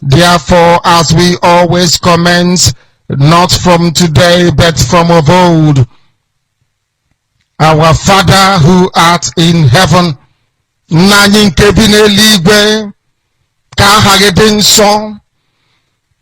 Therefore, as we always commence, not from today, but from of old, our Father who art in heaven,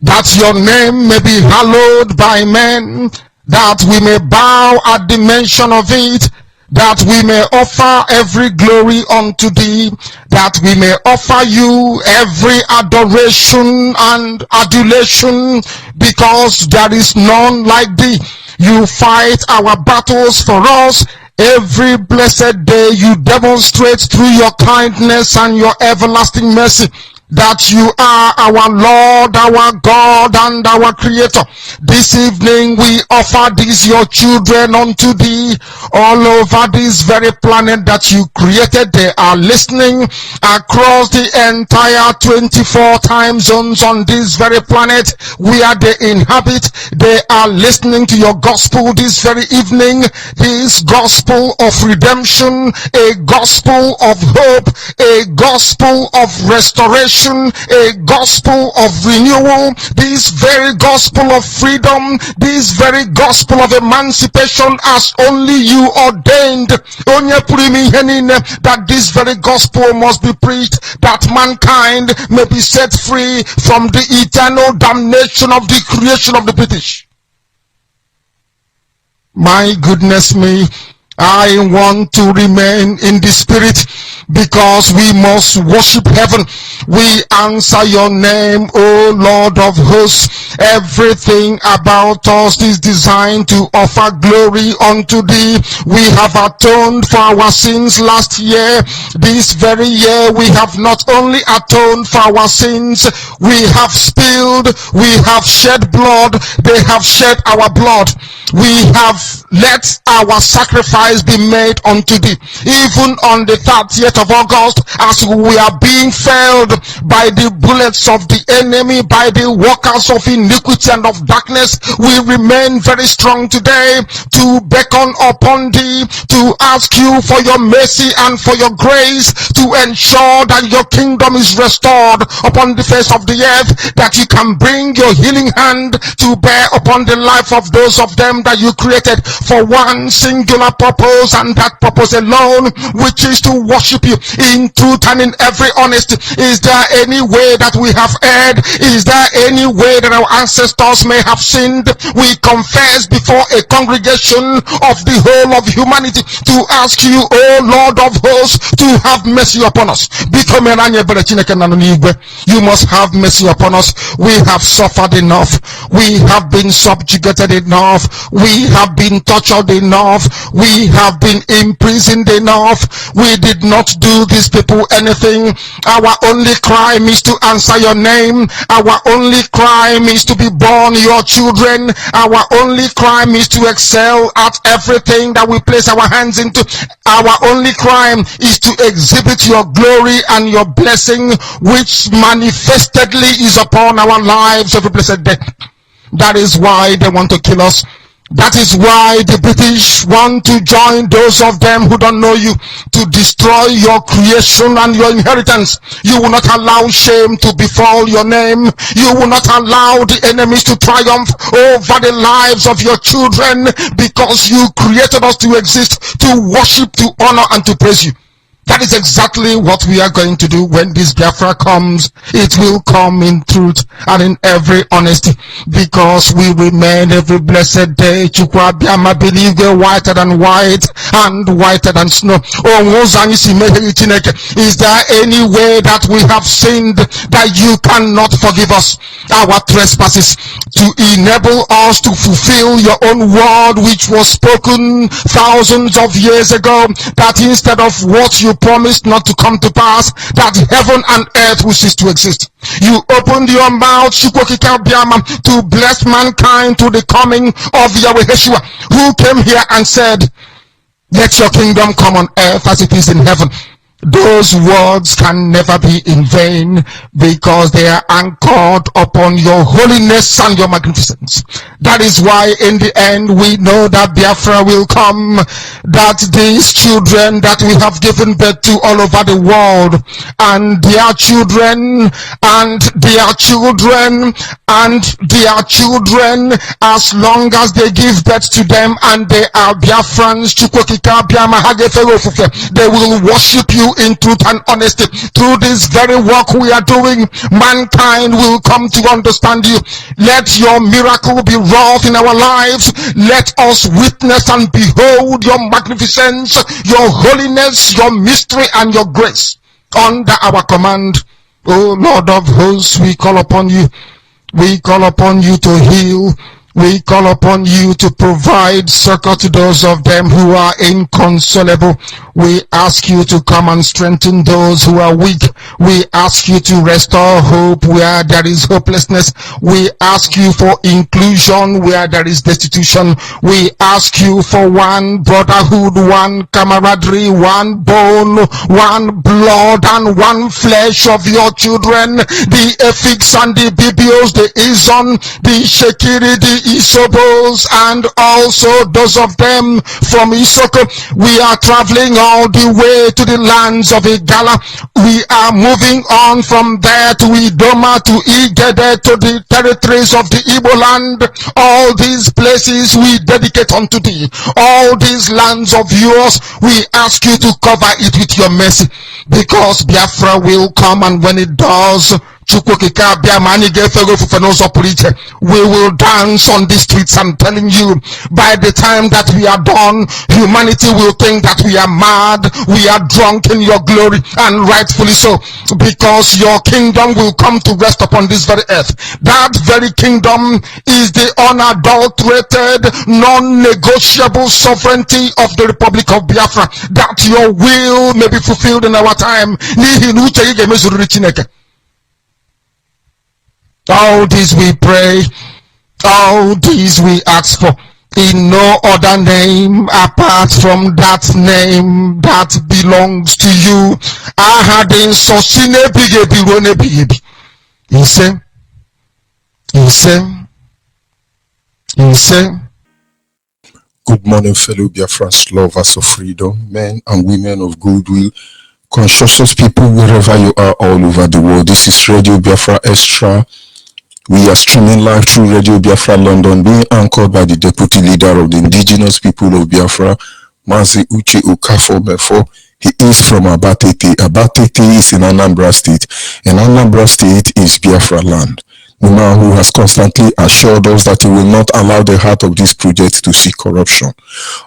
that your name may be hallowed by men, that we may bow at the mention of it, that we may offer every glory unto thee, that we may offer you every adoration and adulation, because there is none like thee. You fight our battles for us. Every blessed day you demonstrate through your kindness and your everlasting mercy that you are our Lord, our God, and our Creator. This evening we offer these your children unto thee all over this very planet that you created. They are listening across the entire 24 time zones on this very planet where they inhabit. They are listening to your gospel this very evening, this gospel of redemption, a gospel of hope, a gospel of restoration, a gospel of renewal, this very gospel of freedom, this very gospel of emancipation as only you ordained. That this very gospel must be preached, that mankind may be set free from the eternal damnation of the creation of the British. My goodness me, I want to remain in the spirit, because we must worship heaven. We answer your name, O Lord of hosts. Everything about us is designed to offer glory unto thee. We have atoned for our sins last year. This very year we have not only atoned for our sins, we have spilled, we have shed blood, they have shed our blood. We have let our sacrifice be made unto thee. Even on the 30th of August, as we are being felled by the bullets of the enemy, by the workers of iniquity and of darkness, we remain very strong today to beckon upon thee, to ask you for your mercy and for your grace, to ensure that your kingdom is restored upon the face of the earth, that you can bring your healing hand to bear upon the life of those of them that you created for one singular purpose, and that purpose alone, which is to worship you in truth and in every honesty. Is there any way that we have erred? Is there any way that our ancestors may have sinned? We confess before a congregation of the whole of humanity to ask you, O Lord of hosts, to have mercy upon us. You must have mercy upon us. We have suffered enough. We have been subjugated enough. We have been tortured enough. We have been imprisoned enough. We did not do these people anything. Our only crime is to answer your name. Our only crime is to be born your children. Our only crime is to excel at everything that we place our hands into. Our only crime is to exhibit your glory and your blessing, which manifestedly is upon our lives every blessed day. That is why they want to kill us. That is why the British want to join those of them who don't know you, to destroy your creation and your inheritance. You will not allow shame to befall your name. You will not allow the enemies to triumph over the lives of your children, because you created us to exist, to worship, to honor, and to praise you. That is exactly what we are going to do when this Biafra comes. It will come in truth and in every honesty, because we remain every blessed day. Chukwabiama believe we're whiter than white and whiter than snow. Is there any way that we have sinned that you cannot forgive us our trespasses, to enable us to fulfill your own word which was spoken thousands of years ago, that instead of what you promised not to come to pass, that heaven and earth will cease to exist? You opened your mouth to bless mankind to the coming of Yahweh Yeshua, who came here and said, let your kingdom come on earth as it is in heaven. those words can never be in vain, because they are anchored upon your holiness and your magnificence. That is why in the end we know that Biafra will come, that these children that we have given birth to all over the world, and their children, and their children, and their children, as long as they give birth to them and they are Biafrans, they will worship you in truth and honesty. Through this very work we are doing, mankind will come to understand you. Let your miracle be wrought in our lives. Let us witness and behold your magnificence, your holiness, your mystery, and your grace under our command. O Lord of hosts, we call upon you. We call upon you to heal. We call upon you to provide succor to those of them who are inconsolable. We ask you to come and strengthen those who are weak. We ask you to restore hope where there is hopelessness. We ask you for inclusion where there is destitution. We ask you for one brotherhood, one camaraderie, one bone, one blood, and one flesh of your children. The Efiks and the Bibios, the Izon, the Shekiri, the Isobos, and also those of them from Isoko. We are traveling all the way to the lands of Igala. We are moving on from there to Idoma, to Igede, to the territories of the Igbo land. All these places we dedicate unto thee. All these lands of yours, we ask you to cover it with your mercy, because Biafra will come, and when it does, we will dance on the streets. I'm telling you, by the time that we are done, humanity will think that we are mad, we are drunk in your glory, and rightfully so, because your kingdom will come to rest upon this very earth. That very kingdom is the unadulterated, non-negotiable sovereignty of the Republic of Biafra, that your will may be fulfilled in our time. All this we pray, all these we ask for, in no other name apart from that name that belongs to you. Good morning, fellow Biafrans, lovers of freedom, men and women of goodwill, conscientious people wherever you are all over the world. This is Radio Biafra Extra. We are streaming live through Radio Biafra London, being anchored by the Deputy Leader of the Indigenous People of Biafra, Mazi Uche Okafor Mefo. He is from Abatete. Abatete is in Anambra State, and Anambra State is Biafra land. The man who has constantly assured us that he will not allow the heart of this project to see corruption.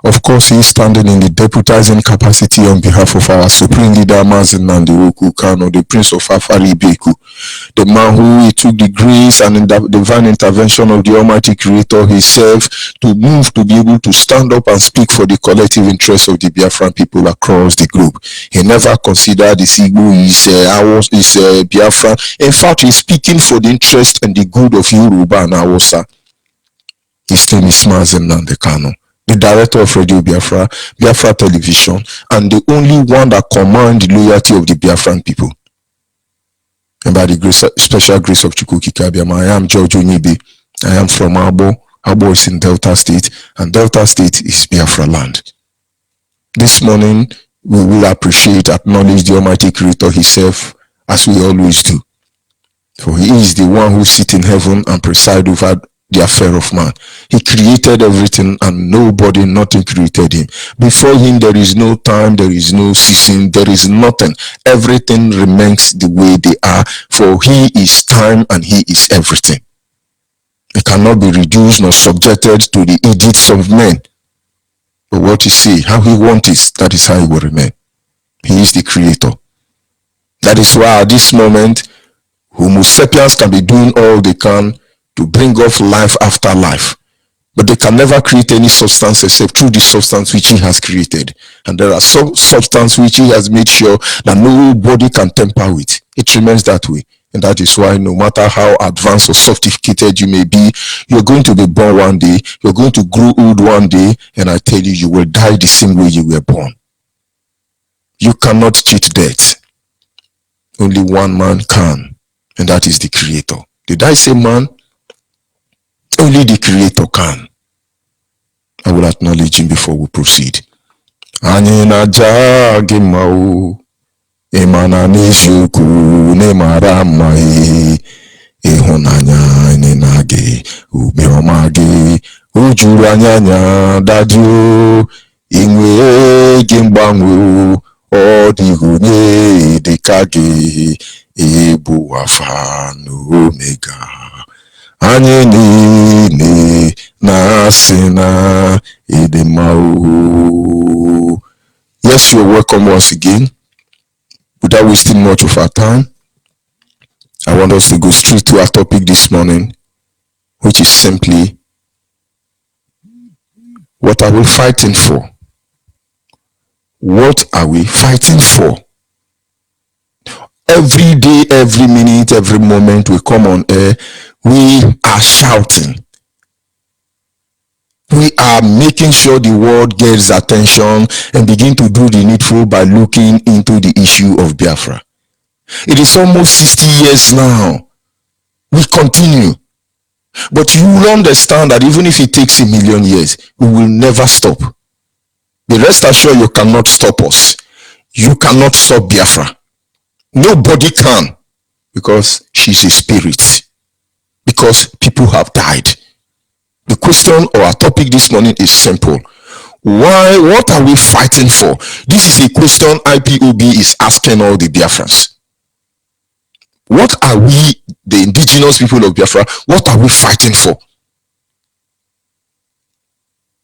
Of course, he is standing in the deputizing capacity on behalf of our Supreme Leader, Mazi Nnamdi Kanu, the Prince of Afari Beku, the man who took the grace and the divine intervention of the Almighty Creator himself to move to be able to stand up and speak for the collective interests of the Biafran people across the globe. He never considered the Igbo is Biafran. In fact, he's speaking for the interest and the good of Yoruba and Hausa. His name is Mazi Nnamdi Kanu, the director of Radio Biafra, Biafra Television, and the only one that commands the loyalty of the Biafran people. And by the grace, special grace of Chukwukika Abiyama, I am George Onyibe. I am from Abo. Abo is in Delta State, and Delta State is Biafra land. This morning, we will acknowledge the Almighty Creator himself, as we always do. For he is the one who sits in heaven and presides over the affair of man. He created everything, and nothing created him. Before him there is no time, there is no season, there is nothing. Everything remains the way they are, for he is time and he is everything. He cannot be reduced nor subjected to the edicts of men. But what he see, how he wants it, that is how he will remain. He is the creator. That is why at this moment, Homo sapiens can be doing all they can to bring off life after life, but they can never create any substance except through the substance which he has created. And there are some substance which he has made sure that nobody can tamper with. It remains that way. And that is why no matter how advanced or sophisticated you may be, you're going to be born one day, you're going to grow old one day, and I tell you, you will die the same way you were born. You cannot cheat death. Only one man can, and that is the Creator. Did I say man? Only the Creator can. I will acknowledge him before we proceed. Anyị na-aja gị mma o, ịmana n'eziokwu na-emara mma ịhụnanya anyị na gị, obiọma gị o juru anya dadi o, inwe gị mgbanwe ọ dịghị onye dịka gị, ịbụ Alpha na Omega. Anyị niile na-asị na ịdị mma o. Yes, you're welcome once again. Without wasting much of our time, I want us to go straight to our topic this morning, which is simply, what are we fighting for? What are we fighting for? Every day, every minute, every moment we come on air, we are shouting. We are making sure the world gets attention and begin to do the needful by looking into the issue of Biafra. It is almost 60 years now. We continue. But you will understand that even if it takes 1,000,000 years, we will never stop. But rest assured, you cannot stop us. You cannot stop Biafra. Nobody can, because she's a spirit. Because people have died. The question or our topic this morning is simple. What are we fighting for? This is a question IPOB is asking all the Biafrans. What are we, the indigenous people of Biafra, what are we fighting for?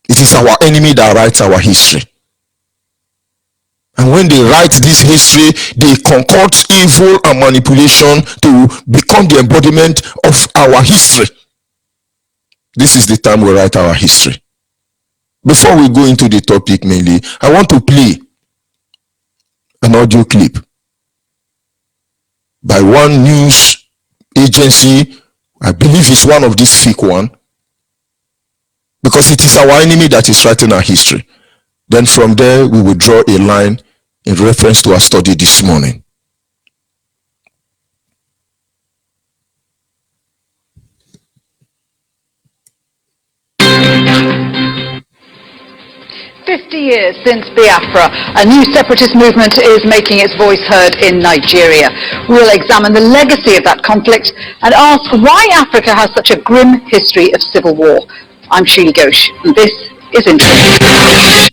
It is our enemy that writes our history. And when they write this history, they concoct evil and manipulation to become the embodiment of our history. This is the time we write our history. Before we go into the topic mainly, I want to play an audio clip by one news agency. I believe it's one of these fake one, because it is our enemy that is writing our history. Then from there, we will draw a line in reference to our study this morning. Years since Biafra, a new separatist movement is making its voice heard in Nigeria. We'll examine the legacy of that conflict and ask why Africa has such a grim history of civil war. I'm Sheila Ghosh, and this is Interesting.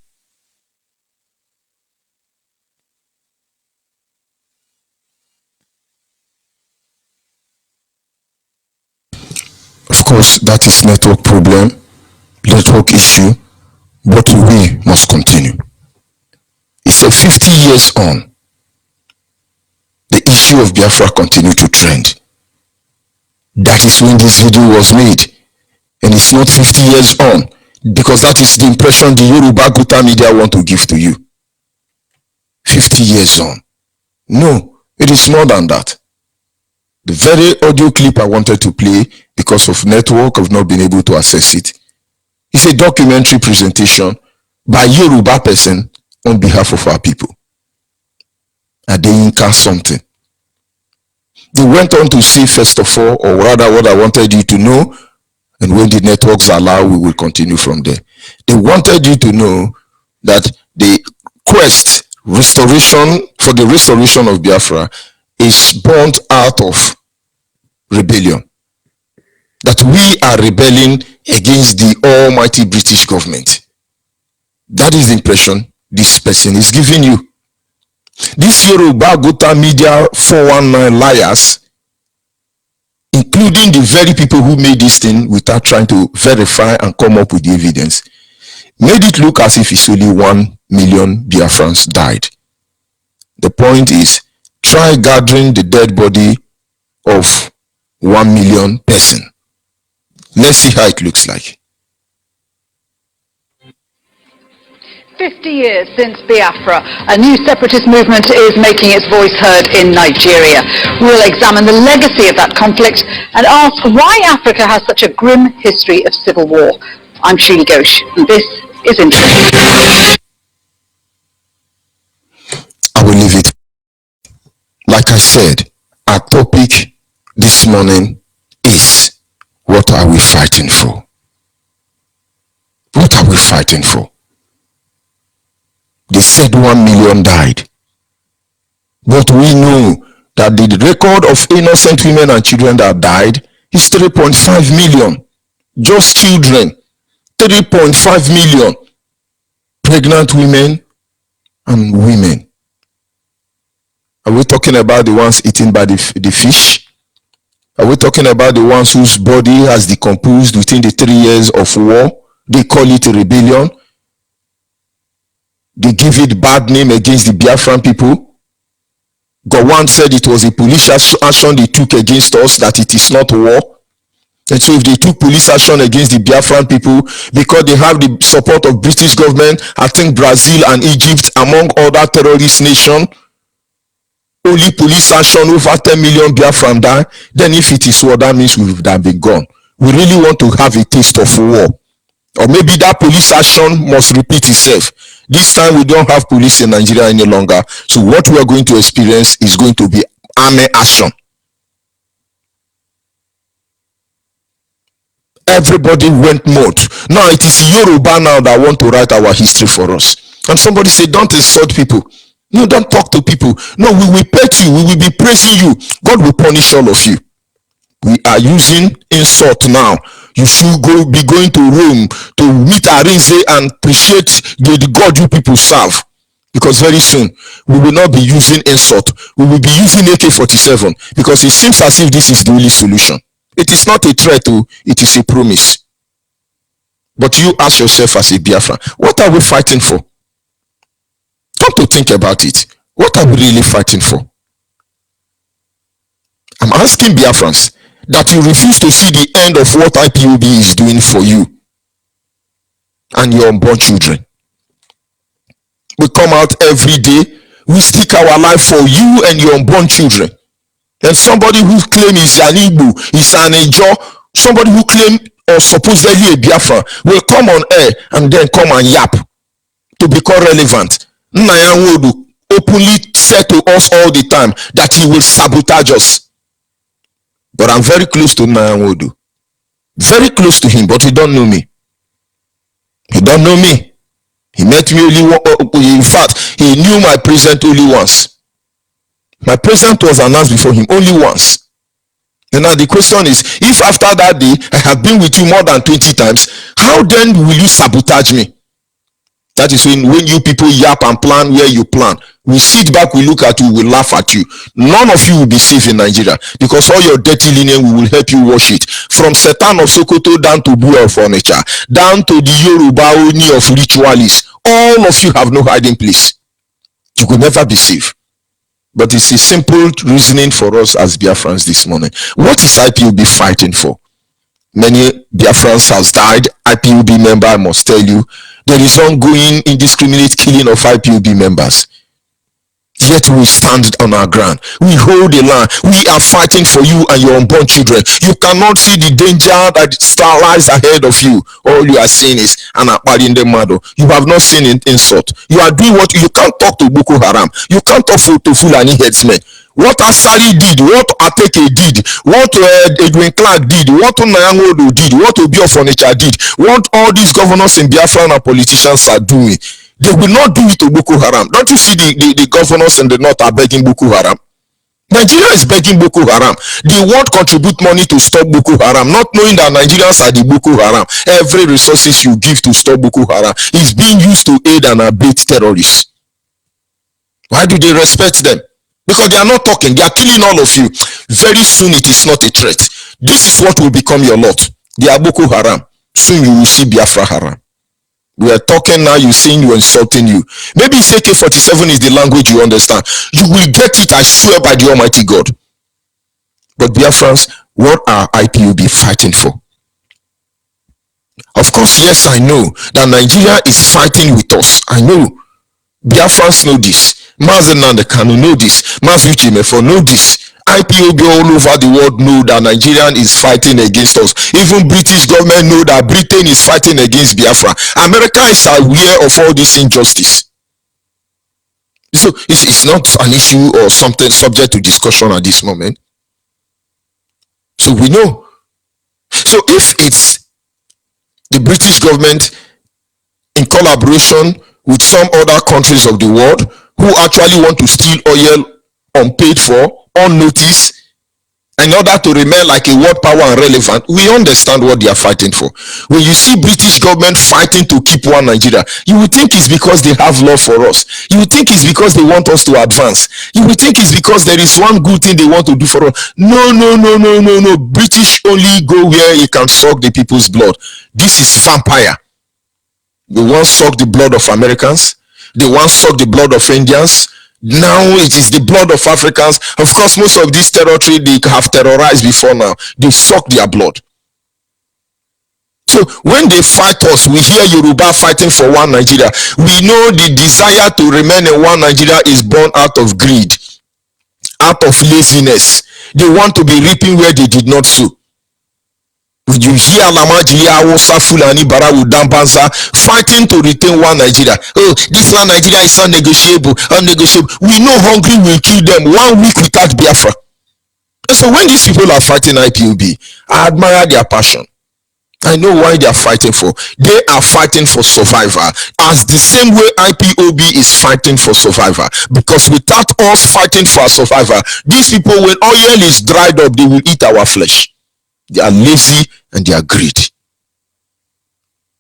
Of course, that is network problem, network issue. But we must continue. It's a 50 years on. The issue of Biafra continued to trend. That is when this video was made. And it's not 50 years on, because that is the impression the Yoruba Guta media want to give to you. 50 years on. No, it is more than that. The very audio clip I wanted to play, because of network, I've not been able to access it. It's a documentary presentation by Yoruba person on behalf of our people. Adeyinka something. They went on to say, first of all, or rather what I wanted you to know, and when the networks allow, we will continue from there. They wanted you to know that the quest, restoration, for the restoration of Biafra is born out of rebellion. That we are rebelling against the almighty British government. That is the impression this person is giving you. This Yoruba Gota media 419 liars, including the very people who made this thing without trying to verify and come up with the evidence, made it look as if it's only 1,000,000 Biafrans died. The point is, try gathering the dead body of 1,000,000 person. Let's see how it looks like. 50 years since Biafra, a new separatist movement is making its voice heard in Nigeria. We'll examine the legacy of that conflict and ask why Africa has such a grim history of civil war. I'm Sheila Ghosh, and this is Interesting. I Like I said, our topic this morning is, what are we fighting for? What are we fighting for? They said 1 million died. But we know that the record of innocent women and children that died is 3.5 million. Just children. 3.5 million. Pregnant women and women. Are we talking about the ones eaten by the fish? Are we talking about the ones whose body has decomposed within the 3 years of war? They call it a rebellion. They give it bad name against the Biafran people. Gowon said it was a police action they took against us, that it is not war. And so if they took police action against the Biafran people because they have the support of British government, I think Brazil and Egypt among other terrorist nations, only police action over 10 million Biafran die, then if it is war, that means we would have been gone. We really want to have a taste of war. Or maybe that police action must repeat itself. This time we don't have police in Nigeria any longer. So what we are going to experience is going to be army action. Everybody went mad. Now it is Yoruba now that want to write our history for us. And somebody said, don't insult people. No, don't talk to people. No, we will pet you. We will be praising you. God will punish all of you. We are using insult now. You should be going to Rome to meet Arinze and appreciate the God you people serve. Because very soon, we will not be using insult. We will be using AK-47. Because it seems as if this is the only solution. It is not a threat, it is a promise. But you ask yourself as a Biafran, what are we fighting for? Come to think about it. What are we really fighting for? I'm asking Biafrans that you refuse to see the end of what IPOB is doing for you and your unborn children. We come out every day, we stick our life for you and your unborn children. And somebody who claims is an Igbo, is an Ejo, somebody who claims or supposedly a Biafra will come on air and then come and yap to become relevant. Nnayanwodu openly said to us all the time that he will sabotage us. But I'm very close to Nnayanwodu. Very close to him, but he don't know me. He don't know me. He met me only in fact, he knew my present only once. My present was announced before him only once. And now the question is, if after that day I have been with you more than 20 times, how then will you sabotage me? That is when you people yap and plan where you plan. We sit back, we look at you, we laugh at you. None of you will be safe in Nigeria because all your dirty linen, we will help you wash it. From Satan of Sokoto down to Blue of Furniture, down to the Yoruba Oni of ritualists, all of you have no hiding place. You could never be safe. But it's a simple reasoning for us as Biafrans this morning. What is IPOB fighting for? Many Biafrans has died. IPOB member, I must tell you, there is ongoing indiscriminate killing of IPOB members. Yet we stand on our ground. We hold the line. We are fighting for you and your unborn children. You cannot see the danger that lies ahead of you. All you are seeing is in the mado. You have not seen an insult. You are doing what you can't talk to Boko Haram. You can't talk to Fulani headsmen. What Asari did, what Ateke did, what Edwin Clark did, what Nnayanwodu did, what Obi of Onitsha did, what all these governors in Biafra and politicians are doing. They will not do it to Boko Haram. Don't you see the governors in the north are begging Boko Haram? Nigeria is begging Boko Haram. They won't contribute money to stop Boko Haram, not knowing that Nigerians are the Boko Haram. Every resources you give to stop Boko Haram is being used to aid and abet terrorists. Why do they respect them? Because they are not talking. They are killing all of you. Very soon it is not a threat. This is what will become your lot. They are Boko Haram. Soon you will see Biafra Haram. We are talking now, you seeing you insulting you. Maybe it's AK-47 is the language you understand. You will get it, I swear by the Almighty God. But Biafrans, what are IPOB fighting for? Of course, yes, I know that Nigeria is fighting with us. I know. Biafrans know this. Mazenande Kanu know this. Mazuchimefo know this. IPOB all over the world know that Nigeria is fighting against us. Even British government know that Britain is fighting against Biafra. America is aware of all this injustice. So it's not an issue or something subject to discussion at this moment. So we know. So if it's the British government in collaboration with some other countries of the world who actually want to steal oil unpaid for, unnoticed, in order to remain like a world power and relevant, we understand what they are fighting for. When you see British government fighting to keep one Nigeria, you would think it's because they have love for us. You would think it's because they want us to advance. You would think it's because there is one good thing they want to do for us. No. British only go where it can suck the people's blood. This is vampire. They once suck the blood of Americans. They once suck the blood of Indians. Now it is the blood of Africans. Of course, most of this territory they have terrorized before now. They suck their blood. So when they fight us, we hear Yoruba fighting for one Nigeria. We know the desire to remain in one Nigeria is born out of greed, out of laziness. They want to be reaping where they did not sow. You hear Alamaji, Hausa, Fulani, Barawu, Dambanza fighting to retain one Nigeria. Oh, this one Nigeria is unnegotiable. We know hungry will kill them 1 week without Biafra. And so when these people are fighting IPOB, I admire their passion. I know why they are fighting for. They are fighting for survival, as the same way IPOB is fighting for survival. Because without us fighting for survival, these people, when oil is dried up, they will eat our flesh. They are lazy and they are greedy.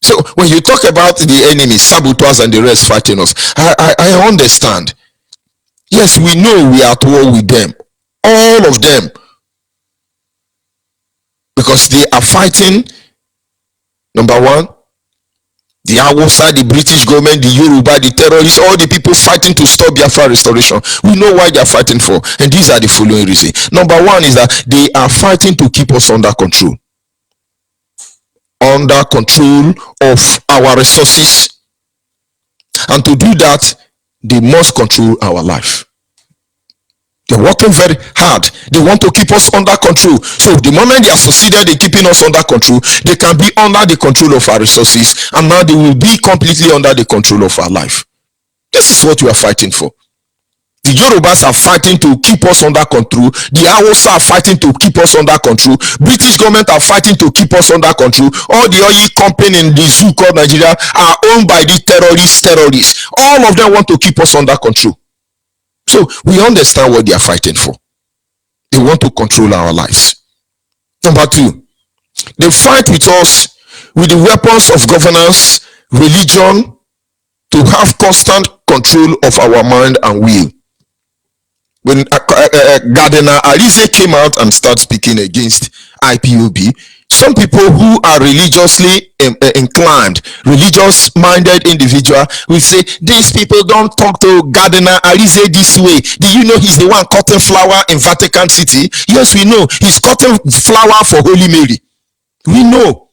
So when you talk about the enemy, saboteurs and the rest fighting us, I understand. Yes, we know we are at war with them. All of them. Because they are fighting, number one, the Hausa, the British government, the Yoruba, the terrorists, all the people fighting to stop Biafra restoration. We know why they are fighting for. And these are the following reasons. Number one is that they are fighting to keep us under control. Under control of our resources. And to do that, they must control our life. They're working very hard. They want to keep us under control. So the moment they are succeeded in keeping us under control, they can be under the control of our resources, and now they will be completely under the control of our life. This is what we are fighting for. The Yorubas are fighting to keep us under control. The Hausa are fighting to keep us under control. British government are fighting to keep us under control. All the oil company in the zoo called Nigeria are owned by the terrorists. All of them want to keep us under control. So we understand what they are fighting for. They want to control our lives. Number two, they fight with us with the weapons of governance, religion, to have constant control of our mind and will. When Gardener Alize came out and started speaking against IPOB, some people who are religiously inclined, religious-minded individual will say, these people don't talk to Gardener Alize this way. Do you know he's the one cutting flower in Vatican City? Yes, we know. He's cutting flower for Holy Mary. We know.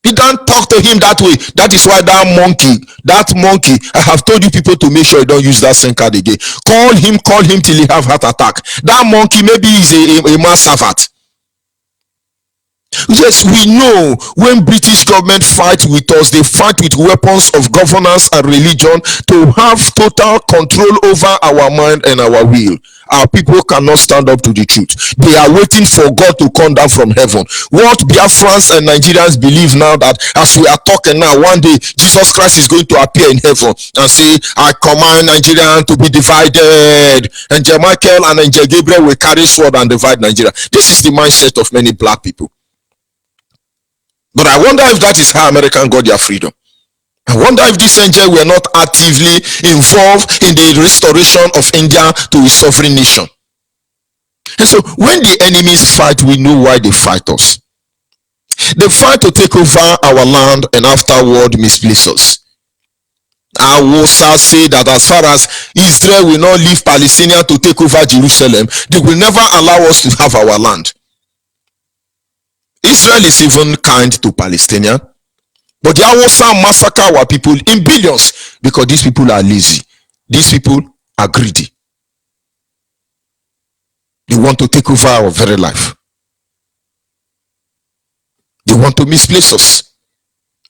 He don't talk to him that way. That is why that monkey, I have told you people to make sure you don't use that same card again. Call him till he have heart attack. That monkey maybe is a man servant. Yes, we know when British government fight with us, they fight with weapons of governance and religion to have total control over our mind and our will. Our people cannot stand up to the truth. They are waiting for God to come down from heaven. What BIAFRANS and Nigerians believe now, that as we are talking now, one day Jesus Christ is going to appear in heaven and say, I command Nigeria to be divided. And Michael and Angel Gabriel will carry sword and divide Nigeria. This is the mindset of many black people. But I wonder if that is how Americans got their freedom. I wonder if these angels were not actively involved in the restoration of India to a sovereign nation. And so when the enemies fight, we know why they fight us. They fight to take over our land and afterward misplace us. I will say that as far as Israel will not leave Palestinians to take over Jerusalem, they will never allow us to have our land. Israel is even kind to Palestinians, but they also massacre our people in billions because these people are lazy. These people are greedy. They want to take over our very life. They want to misplace us.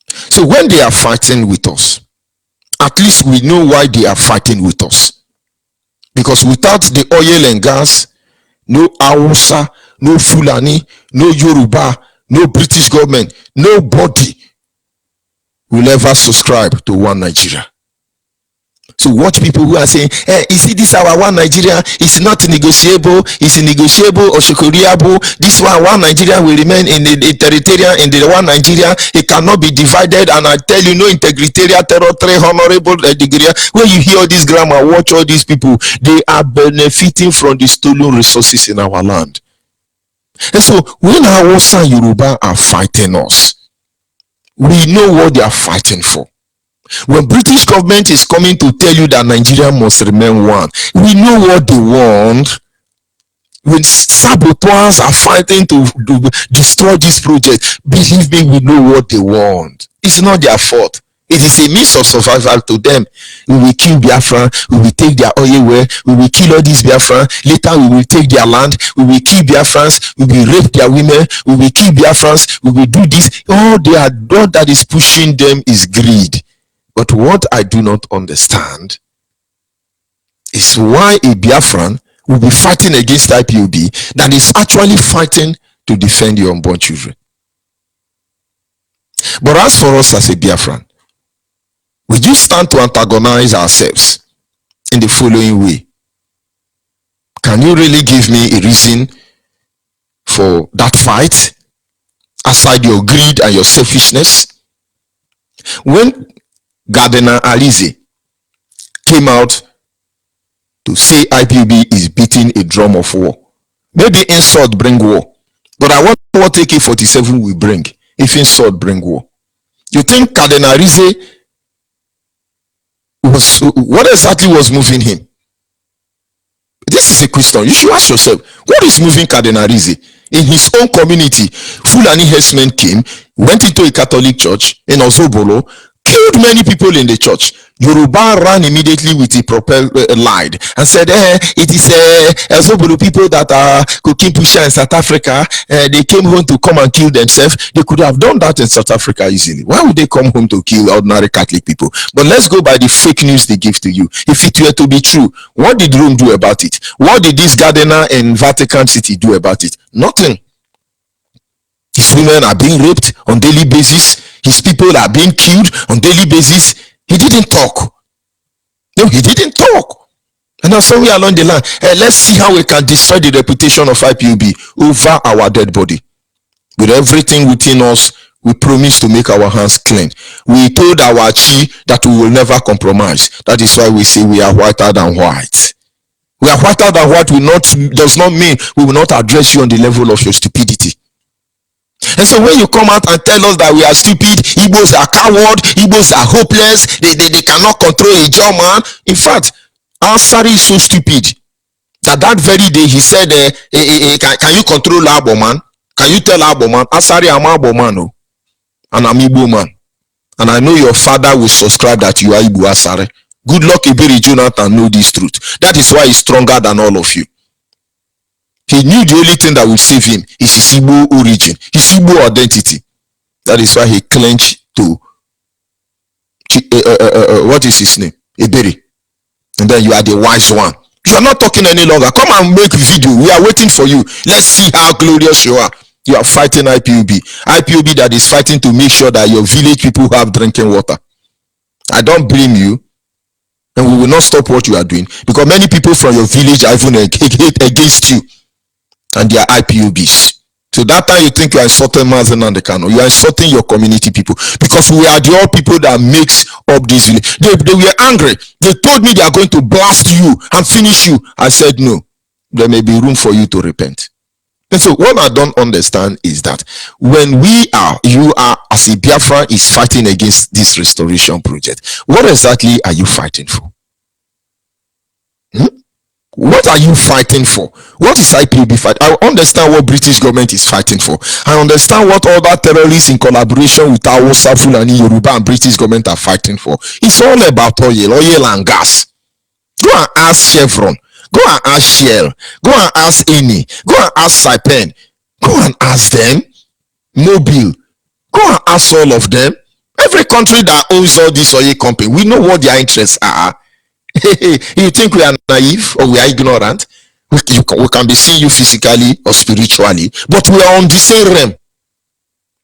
So when they are fighting with us, at least we know why they are fighting with us. Because without the oil and gas, no Hausa, no Fulani, no Yoruba, no British government, nobody will ever subscribe to one Nigeria. So watch people who are saying, hey, you see this our one Nigeria is not negotiable, it's negotiable or securiable. This one Nigeria will remain in the territorial, in the one Nigeria, it cannot be divided. And I tell you, no integritarian territory, honorable degree. When you hear this grammar, watch all these people, they are benefiting from the stolen resources in our land. And so when Hausa and Yoruba are fighting us, we know what they are fighting for. When British government is coming to tell you that Nigeria must remain one, we know what they want. When saboteurs are fighting to destroy this project, believe me, we know what they want. It's not their fault. It is a means of survival to them. We will kill Biafra, we will take their oil well, we will kill all these Biafra, later we will take their land, we will kill Biafrans, we will rape their women, we will kill Biafrans, we will do this. All that is pushing them is greed. But what I do not understand is why a Biafran will be fighting against IPOB that is actually fighting to defend your unborn children. But as for us as a Biafran, we just stand to antagonize ourselves in the following way. Can you really give me a reason for that fight aside your greed and your selfishness? When Gardener Alize came out to say IPOB is beating a drum of war, maybe insult bring war, but I want what AK-47 will bring if insult bring war. You think Gardener Alize what exactly was moving him? This is a question you should ask yourself. What is moving Gardener Alize? In his own community, Fulani herdsmen came, went into a Catholic church in Ozobolo, killed many people in the church. Yoruba ran immediately with a lied and said, it is Ozobolo people that are cooking pusher in South Africa. They came home to come and kill themselves. They could have done that in South Africa easily. Why would they come home to kill ordinary Catholic people? But let's go by the fake news they give to you. If it were to be true, what did Rome do about it? What did this gardener in Vatican City do about it? Nothing. His women are being raped on daily basis. His people are being killed on daily basis. He didn't talk. No, he didn't talk. And now somewhere along the line, let's see how we can destroy the reputation of IPOB over our dead body. With everything within us, we promise to make our hands clean. We told our chi that we will never compromise. That is why we say we are whiter than white. We are whiter than white does not mean we will not address you on the level of your stupidity. And so when you come out and tell us that we are stupid, Igbos are coward, Igbos are hopeless, they cannot control a German. In fact, Ansari is so stupid that very day he said, can you control Aboman? Can you tell Aboman? Ansari, I'm Aboman, and I'm Igbo man. And I know your father will subscribe that you are Igbo Asare. Good luck, Iberi Jonathan, know this truth. That is why he's stronger than all of you. He knew the only thing that would save him is his Igbo origin, his Igbo identity. That is why he clenched to what is his name? Iberi. And then you are the wise one. You are not talking any longer. Come and make video. We are waiting for you. Let's see how glorious you are. You are fighting IPOB. IPOB that is fighting to make sure that your village people have drinking water. I don't blame you. And we will not stop what you are doing. Because many people from your village are even against you. And they are IPOBs. So that time you think you are insulting Mazen and the Kano. You are insulting your community people. Because we are the all people that makes up this village. They were angry. They told me they are going to blast you and finish you. I said no. There may be room for you to repent. And so what I don't understand is that when you are as a Biafra is fighting against this restoration project, what exactly are you fighting for? What are you fighting for? What is IPOB fight? I understand what British government is fighting for. I understand what other terrorists in collaboration with Hausa, Fulani, Yoruba and British government are fighting for. It's all about oil and gas. Go and ask Chevron. Go and ask Shell. Go and ask Eni. Go and ask Saipem. Go and ask them. Mobil. Go and ask all of them. Every country that owns all this oil company, we know what their interests are. You think we are naive or we are ignorant? We can be seeing you physically or spiritually, but we are on the same realm.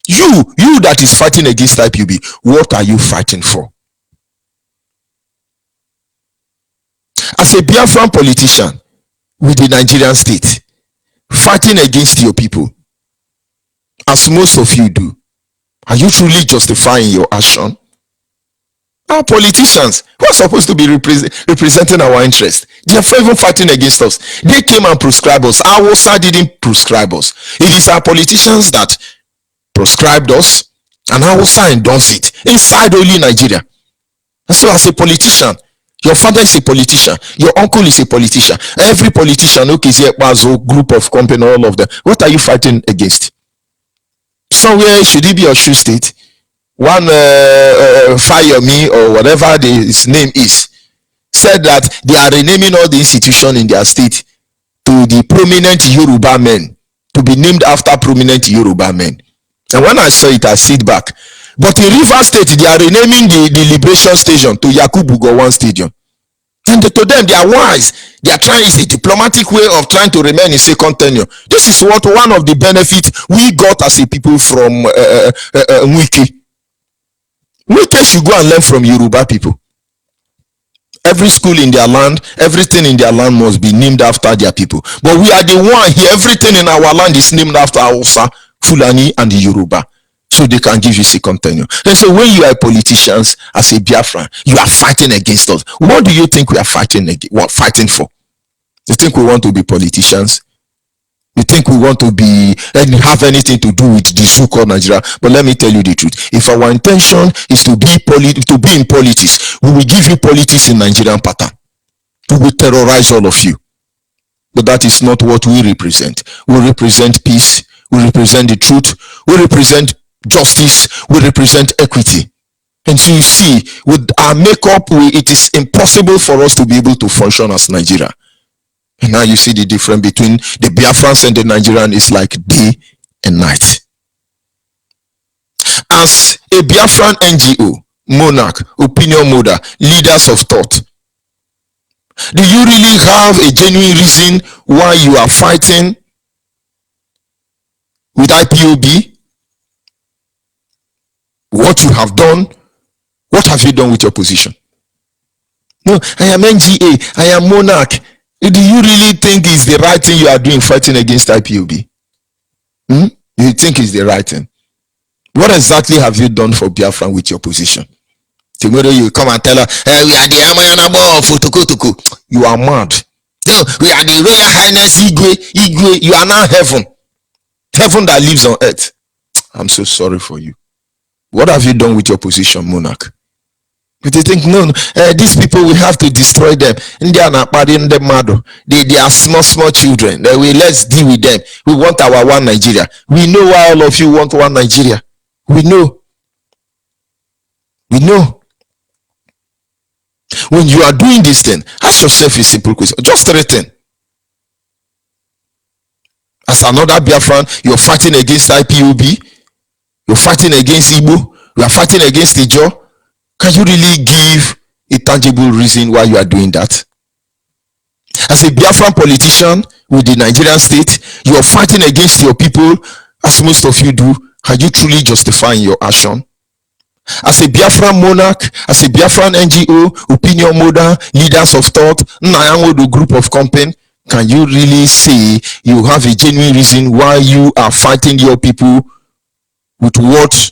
You that is fighting against IPOB, what are you fighting for? As a Biafran politician with the Nigerian state, fighting against your people, as most of you do, are you truly justifying your action? Our politicians who are supposed to be representing our interests, they are even fighting against us. They came and prescribed us. Our side didn't prescribe us. It is our politicians that prescribed us, and our side does it inside only Nigeria. So as a politician, your father is a politician, your uncle is a politician, every politician, okay, a group of company, all of them. What are you fighting against? Somewhere should it be a shoe state? One fire me or whatever his name is said that they are renaming all the institution in their state to the prominent Yoruba men, to be named after prominent Yoruba men. And when I saw it, I sit back. But in Rivers State, they are renaming the Liberation Station to Yakubu Gowon Stadium. And to them, they are wise. They are trying, it's a diplomatic way of trying to remain in second tenure. This is what one of the benefits we got as a people from Wiki. Wiki should go and learn from Yoruba people. Every school in their land, everything in their land must be named after their people. But we are the one here, everything in our land is named after Hausa, Fulani, and the Yoruba. So they can give you second tenure. And so when you are politicians as a Biafran, you are fighting against us. What do you think we are fighting for? You think we want to be politicians? You think we want to be and have anything to do with the so-called Nigeria? But let me tell you the truth. If our intention is to be in politics, we will give you politics in Nigerian pattern. We will terrorize all of you. But that is not what we represent. We represent peace. We represent the truth. We represent justice. We represent equity. And so you see, with our makeup, it is impossible for us to be able to function as Nigeria. And now you see the difference between the Biafrans and the Nigerian is like day and night. As a Biafran NGO, monarch, opinion molder, leaders of thought, do you really have a genuine reason why you are fighting with IPOB? What you have done? What have you done with your position? No, I am NGA, I am monarch. Do you really think it's the right thing you are doing fighting against IPOB? You think it's the right thing? What exactly have you done for Biafra with your position? Tomorrow you come and tell her, we are the Amayana of Futukutuku. You are mad. No, we are the Royal Highness Igwe. You are now heaven. Heaven that lives on earth. I'm so sorry for you. What have you done with your position, monarch? But they think, no, these people, we have to destroy them. And they are not partying them mad. They are small children. Let's deal with them. We want our one Nigeria. We know why all of you want one Nigeria. We know. When you are doing this thing, ask yourself a simple question. Just 3 things. As another Biafran, you're fighting against IPOB. You're fighting against Igbo. You are fighting against Ijo. Can you really give a tangible reason why you are doing that? As a Biafran politician with the Nigerian state, you are fighting against your people, as most of you do. Are you truly justifying your action? As a Biafran monarch, as a Biafran NGO, opinion molder, leaders of thought, the group of company, can you really say you have a genuine reason why you are fighting your people with what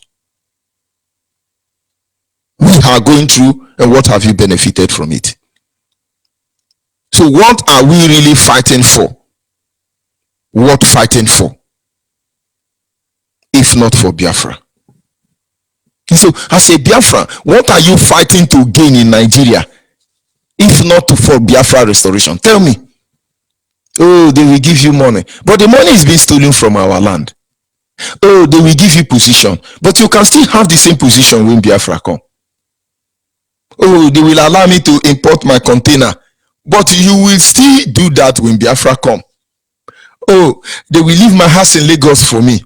we are going through, and what have you benefited from it? So what are we really fighting for? What fighting for? If not for Biafra? So as a Biafra, what are you fighting to gain in Nigeria? If not for Biafra restoration? Tell me. Oh, they will give you money. But the money is being stolen from our land. Oh, they will give you position. But you can still have the same position when Biafra come. Oh, they will allow me to import my container. But you will still do that when Biafra come. Oh, they will leave my house in Lagos for me.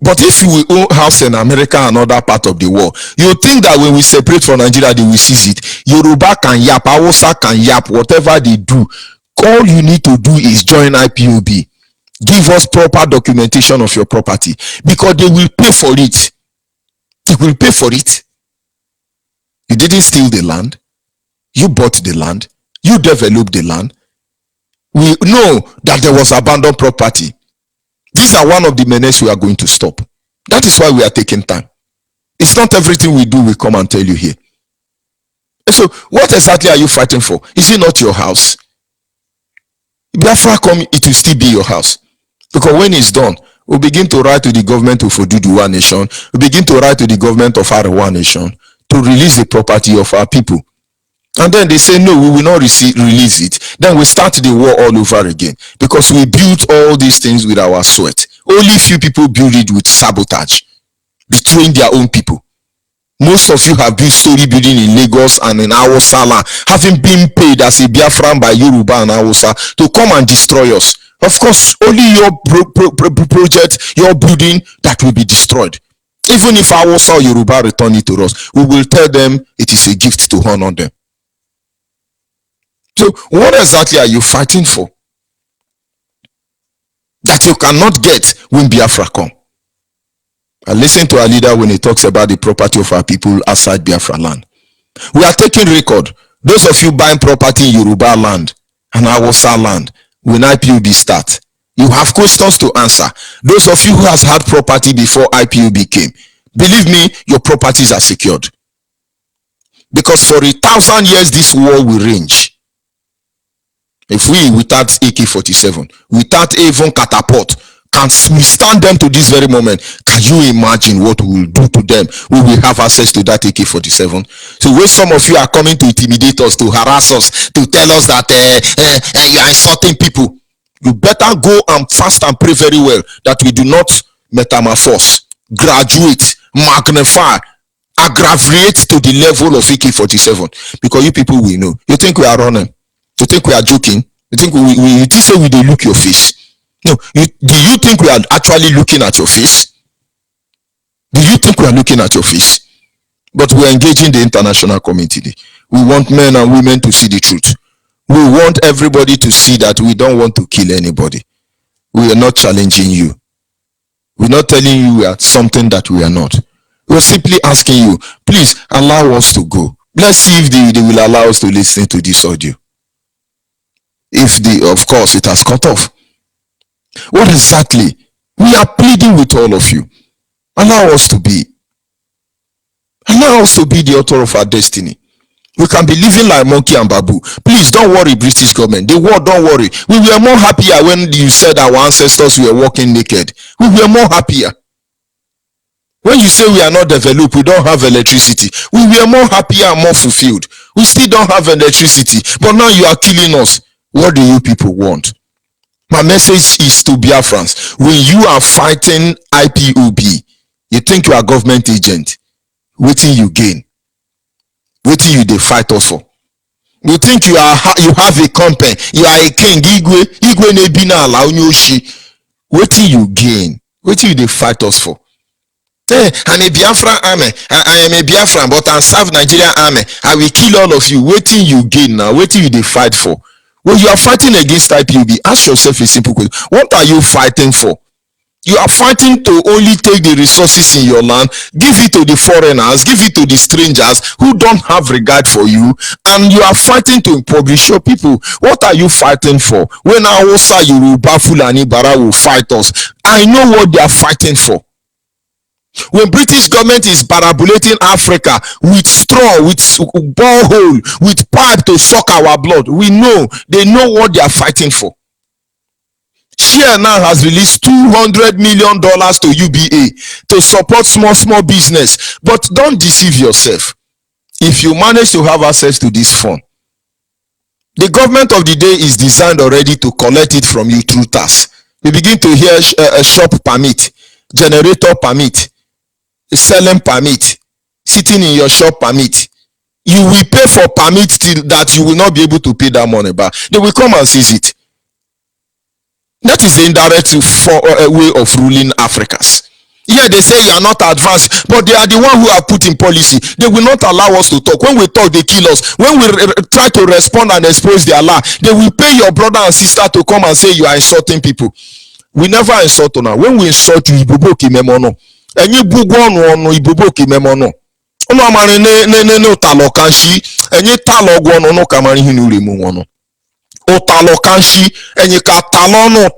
But if you will own house in America and other part of the world, you think that when we separate from Nigeria, they will seize it. Yoruba can yap, Hausa can yap, whatever they do. All you need to do is join IPOB. Give us proper documentation of your property, because they will pay for it. They will pay for it. You didn't steal the land. You bought the land. You developed the land. We know that there was abandoned property. These are one of the menaces we are going to stop. That is why we are taking time. It's not everything we do we come and tell you here. And so what exactly are you fighting for? Is it not your house? Biafra come, it will still be your house. Because when it's done, we'll begin to write to the government of Oduduwa Nation. We'll begin to write to the government of Arewa Nation to release the property of our people. And then they say, no, we will not release it. Then we start the war all over again. Because we built all these things with our sweat. Only few people build it with sabotage, betraying their own people. Most of you have built story building in Lagos and in Hausa, having been paid as a Biafran by Yoruba and Hausa to come and destroy us. Of course, only your project, your building, that will be destroyed. Even if Hausa or Yoruba return it to us, we will tell them it is a gift to honor them. So what exactly are you fighting for that you cannot get when Biafra come? I listen to our leader when he talks about the property of our people outside Biafra land. We are taking record. Those of you buying property in Yoruba land and Hausa land, when IPOB start, you have questions to answer. Those of you who has had property before IPOB came, believe me, your properties are secured. Because for 1,000 years this war will range. If we, without AK-47, without even catapult, can withstand them to this very moment, can you imagine what we will do to them? We will have access to that AK-47. So when some of you are coming to intimidate us, to harass us, to tell us that you are insulting people, you better go and fast and pray very well that we do not metamorphose, graduate, magnify, aggravate to the level of AK-47. Because you people will know. You think we are running? You think we are joking? You think you say we dey look your face? No. Do you think we are actually looking at your face? Do you think we are looking at your face? But we are engaging the international community. We want men and women to see the truth. We want everybody to see that we don't want to kill anybody. We are not challenging you. We're not telling you we are something that we are not. We're simply asking you, please allow us to go. Let's see if they will allow us to listen to this audio. If of course it has cut off. What exactly? We are pleading with all of you. Allow us to be. Allow us to be the author of our destiny. We can be living like monkey and babu. Please don't worry, British government. The war, don't worry. We were more happier when you said our ancestors were walking naked. We were more happier. When you say we are not developed, we don't have electricity. We were more happier and more fulfilled. We still don't have electricity. But now you are killing us. What do you people want? My message is to Biafrans. When you are fighting IPOB, you think you are government agent. Waiting you gain. Waiting you they fight us for. You think you have a company. You are a king. Igwe nebina ala onyoshi. Waiting you gain. Waiting you they fight us for. Hey, I'm a Biafran army. I am a Biafran, but I serve Nigerian army. I will kill all of you. Waiting you gain now. Waiting you they fight for. When you are fighting against IPOB, ask yourself a simple question. What are you fighting for? You are fighting to only take the resources in your land, give it to the foreigners, give it to the strangers who don't have regard for you, and you are fighting to impoverish your people. What are you fighting for? When Hausa, Yoruba, Fulani, Bara will fight us, I know what they are fighting for. When British government is parabolating Africa with straw, with borehole, with pipe to suck our blood, we know they know what they are fighting for. Share now has released $200 million to UBA to support small business. But don't deceive yourself. If you manage to have access to this fund, the government of the day is designed already to collect it from you through tax. We begin to hear a shop permit, generator permit, selling permit, sitting in your shop permit. You will pay for permit till that you will not be able to pay that money back. They will come and seize it. That is the indirect way of ruling Africans. Yeah, they say you are not advanced, but they are the one who are put in policy. They will not allow us to talk. When we talk, they kill us. When we try to respond and expose their lie, they will pay your brother and sister to come and say you are insulting people. We never insult now. When we insult you, ibobo kimemono. And you bugo ibobo kimemono. Ono amare ne talo kanshi. Enye talo gwono no kamari hinu remu wono. O talo kanshi. Enye ka talono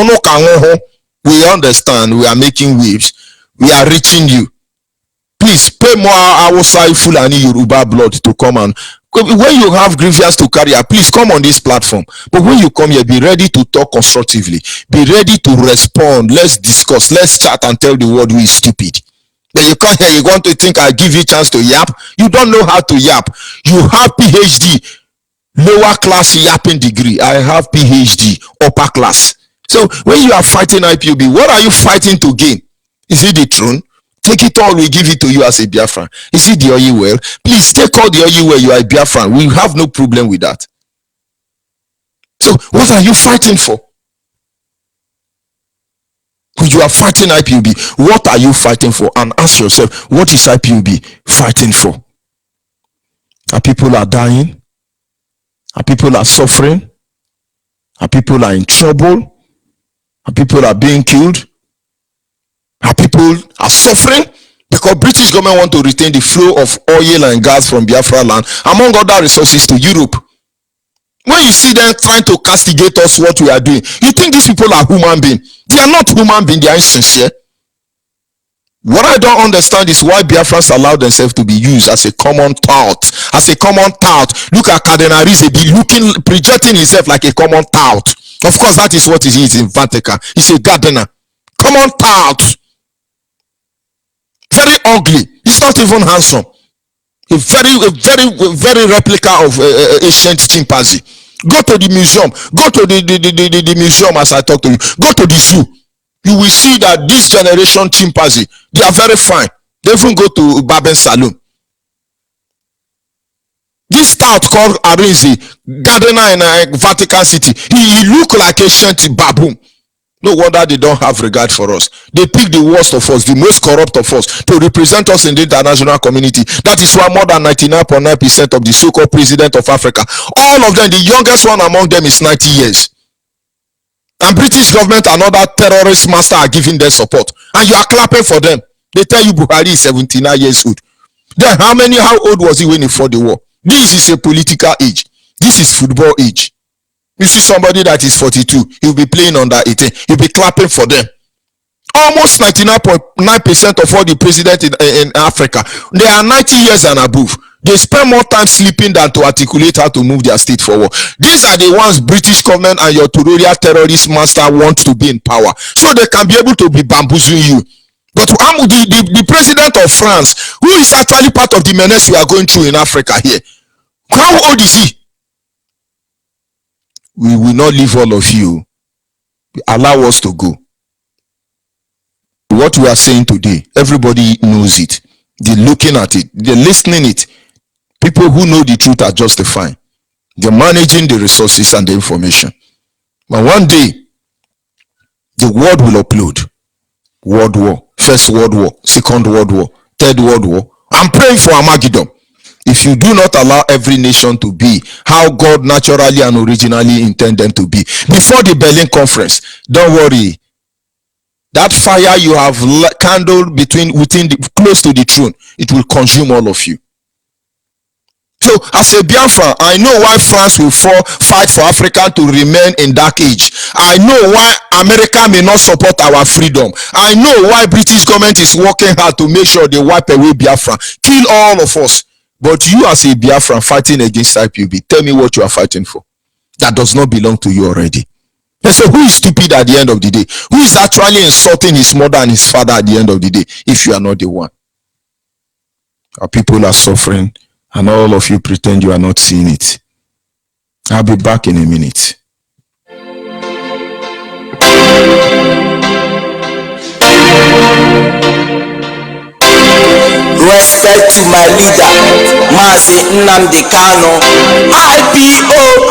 no kangoho. We understand. We are making waves. We are reaching you. Please pay more outside Fulani Yoruba blood to come and when you have grievances to carry out, please come on this platform. But when you come here, be ready to talk constructively. Be ready to respond. Let's discuss. Let's chat and tell the world who is stupid. Then you come here, you want to think I give you a chance to yap. You don't know how to yap. You have PhD, lower class yapping degree. I have PhD, upper class. So when you are fighting IPOB, what are you fighting to gain? Is it the throne? Take it all, we give it to you as a Biafran. Is it the oil well? Please take all the oil well, you are a Biafran. We have no problem with that. So what are you fighting for? When you are fighting IPOB, what are you fighting for? And ask yourself, what is IPOB fighting for? Our people are dying. Our people are suffering. Our people are in trouble. Our people are being killed. Our people are suffering because British government want to retain the flow of oil and gas from Biafra land, among other resources, to Europe. When you see them trying to castigate us what we are doing, you think these people are human beings. They are not human beings, they are insincere. What I don't understand is why Biafrans allow themselves to be used as a common tout. As a common tout. Look at Cardinal Rize be projecting himself like a common tout. Of course, that is what he is in Vatican. He's a gardener. Common tout. Very ugly. He's not even handsome. A very replica of ancient chimpanzee. Go to the museum. Go to the museum as I talk to you. Go to the zoo. You will see that this generation chimpanzee, they are very fine. They even go to Barber Saloon. This tout called Arinze, gardener in Vatican City, he look like ancient baboon. No wonder they don't have regard for us. They pick the worst of us, the most corrupt of us, to represent us in the international community. That is why more than 99.9% of the so-called president of Africa, all of them, the youngest one among them is 90 years. And British government and other terrorist master are giving them support. And you are clapping for them. They tell you Buhari is 79 years old. Then how old was he when he fought the war? This is a political age. This is football age. You see somebody that is 42, he'll be playing under 18. He'll be clapping for them. Almost 99.9% of all the presidents in Africa, they are 90 years and above. They spend more time sleeping than to articulate how to move their state forward. These are the ones British government and your terrorist terrorist master want to be in power, so they can be able to be bamboozling you. But the president of France, who is actually part of the menace we are going through in Africa here, how old is he? We will not leave all of you. Allow us to go. What we are saying today, everybody knows it. They're looking at it. They're listening it. People who know the truth are justifying. They're managing the resources and the information. But one day, the world will upload. World War, First World War, Second World War, Third World War. I'm praying for Armageddon. If you do not allow every nation to be how God naturally and originally intended them to be. Before the Berlin Conference, don't worry. That fire you have kindled close to the throne, it will consume all of you. So as a Biafra, I know why France will fight for Africa to remain in dark age. I know why America may not support our freedom. I know why British government is working hard to make sure they wipe away Biafra, kill all of us. But you as a Biafran fighting against IPOB, tell me what you are fighting for. That does not belong to you already. And so who is stupid at the end of the day? Who is actually insulting his mother and his father at the end of the day, if you are not the one? Our people are suffering, and all of you pretend you are not seeing it. I'll be back in a minute. Respect to my leader, Mazi Nnamdi Kanu, IPOB.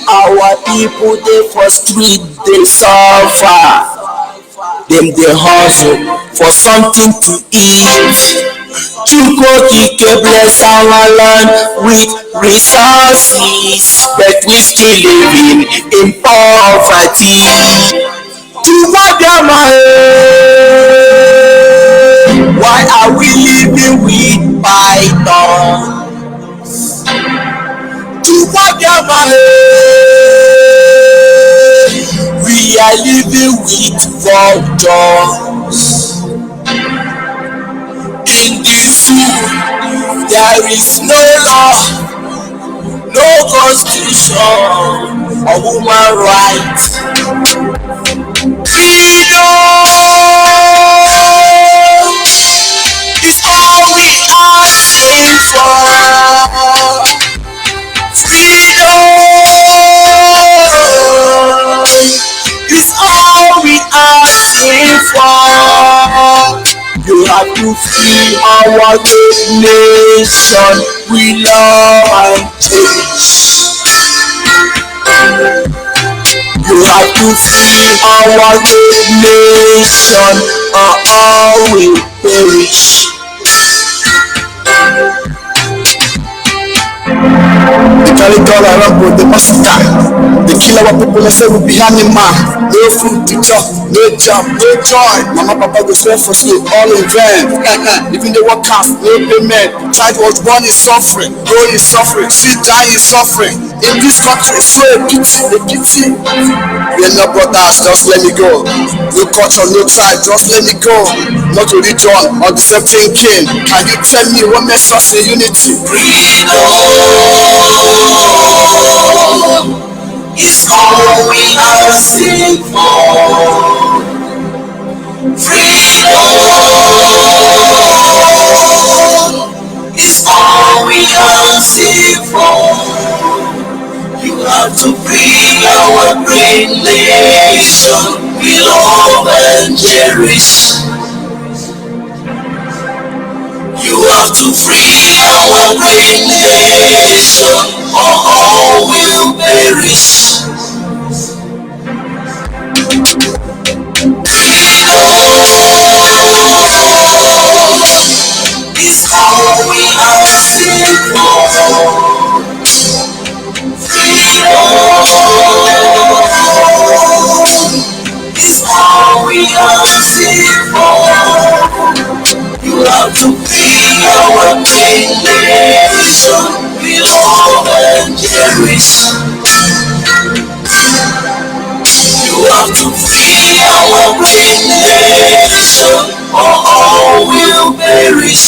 Our people dey for street dey suffer. Dem dey hustle for something to eat. Chukwokike bless our land with resources, but we still living in poverty. Why are we living with python? We are living with vultures. In this zoo, there is no law, no constitution or human rights. Freedom is all we asking for. Freedom is all we asking for. You have to free our great nation we love and cherish. You have to free our great nation or all will perish. They carry dollar around with the massacre. They kill our people and say we be animal. No food to chop, no job, no joy. Mama papa go swear for sleep, all in vain. Even the workers, no payment. Child was born in suffering, grown in suffering, still die in suffering. In this country, so a pity, a pity. We are not brothers, just let me go. No culture, no tribe, just let me go. Not religion or the same thinking. Can you tell me what makes us in unity? Is all we asking for. Freedom is all we asking for. You have to free our great nation we love and cherish. You have to free our great nation or all will perish. Is all we asking for. Freedom is all we asking for. You have to free our great nation we love and cherish. You have to free our great nation or all will perish.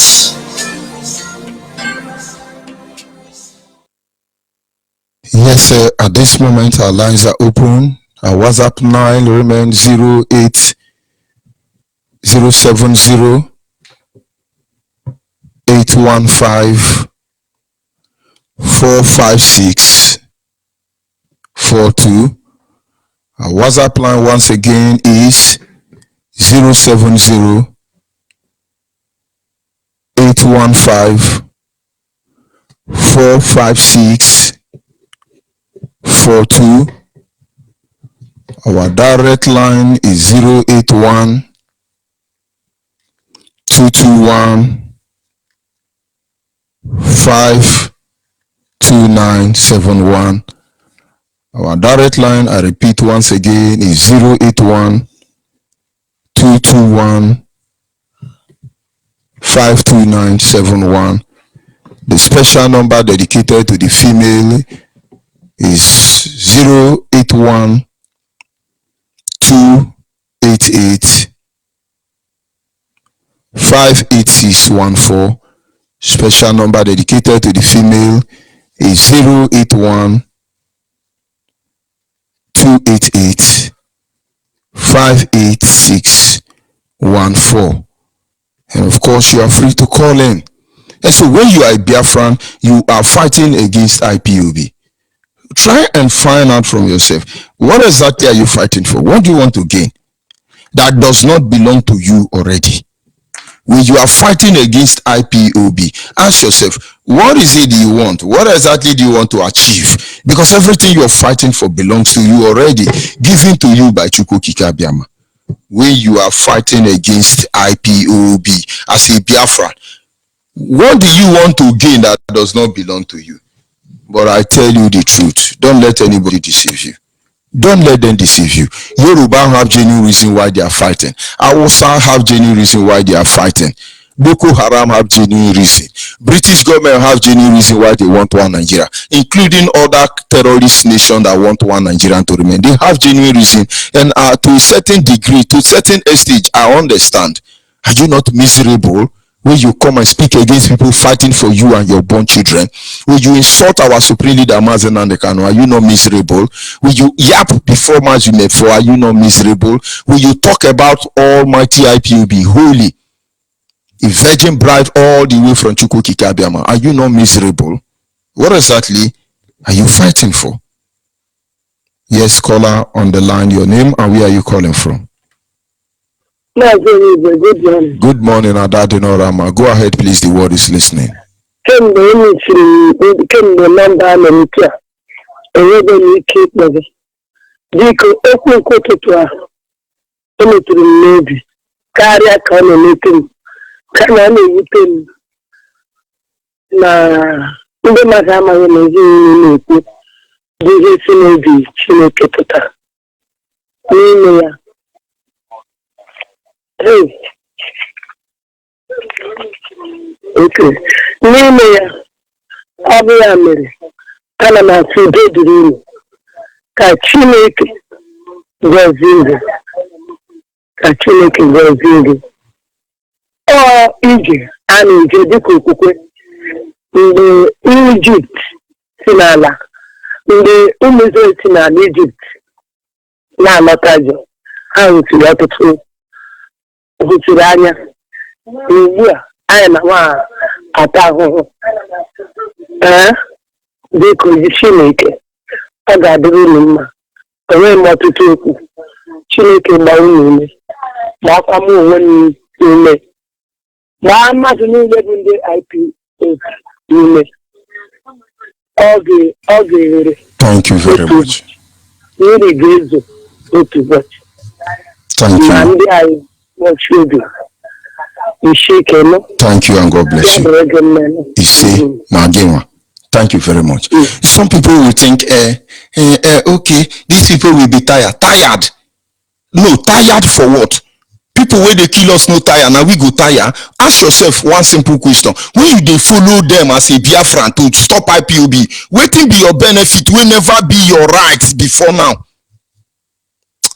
Yes, at this moment our lines are open. Our WhatsApp line remains 08070 815 456 42. Our WhatsApp line once again is 070 815 456 42. Our direct line is 081 221 52971. Our direct line, I repeat once again, is 081 221 52971. The special number dedicated to the female is 081 288 58614. Special number dedicated to the female is 081 288 58614. And of course, you are free to call in. And so when you are a Biafran, you are fighting against IPOB. Try and find out from yourself, what exactly are you fighting for? What do you want to gain that does not belong to you already? When you are fighting against IPOB, ask yourself, what is it you want? What exactly do you want to achieve? Because everything you're fighting for belongs to you already, given to you by Chukwukika Biama. When you are fighting against IPOB as a Biafran, what do you want to gain that does not belong to you? But I tell you the truth, don't let anybody deceive you. Don't let them deceive you. Yoruba have genuine reason why they are fighting. Hausa have genuine reason why they are fighting. Boko Haram have genuine reason. British government have genuine reason why they want one Nigeria, including other terrorist nations that want one Nigerian to remain. They have genuine reason, and to a certain degree, to a certain stage, I understand. Are you not miserable when you come and speak against people fighting for you and your born children? When you insult our supreme leader Mazen Nandekano, are you not miserable? When you yap before Mazumefo, are you not miserable? When you talk about Almighty IPOB, holy, a virgin bride all the way from Chukwukika Biama, are you not miserable? What exactly are you fighting for? Yes, caller on the line, your name and where are you calling from? Good morning. Good morning, Adadinorama. Go ahead, please. The word is listening. Came the number America. You keep moving. Dico, open quarter to a Navy. Carry a meeting. Can I meeting? Na the Madama Navy. This Navy, Chineketa. Hey. Okay. N'ime ya, ọ bụ ya mere ana m atụ udo dịrị unu ka Chineke gọzie gị, ka Chineke gọzie gị. Ọ ije a na-eje dịka okwukwe mgbe Ijipt si n'ala, mgbe ụmụ Izrel si n'ala Ijipt na-alọta jọ, ha hụtụrụ ọtụtụ hụtụrụ anya. Ugbu a anyị na nwa ata ahụhụ dịka ozi Chineke, ọ ga-adịrị unu mma. Enweghị m ọtụtụ okwu. Chineke gbaa unu ume, gbaakwa m onwe m ume, gbaa mmadụ niile bụ ndị IPOB ume. Ọ ga-ere. Thank you very much. Mmiri ga-ezo otu ụbọchị. Thank Na you. ndị anyị nwọchi obi. Thank you and God bless you. Thank you very much. Some people will think, okay, these people will be tired. Tired? No, tired for what? People when they kill us no tire, now we go tire. Ask yourself one simple question. When they follow them as a Biafran to stop IPOB, waiting be your benefit will never be your rights before now.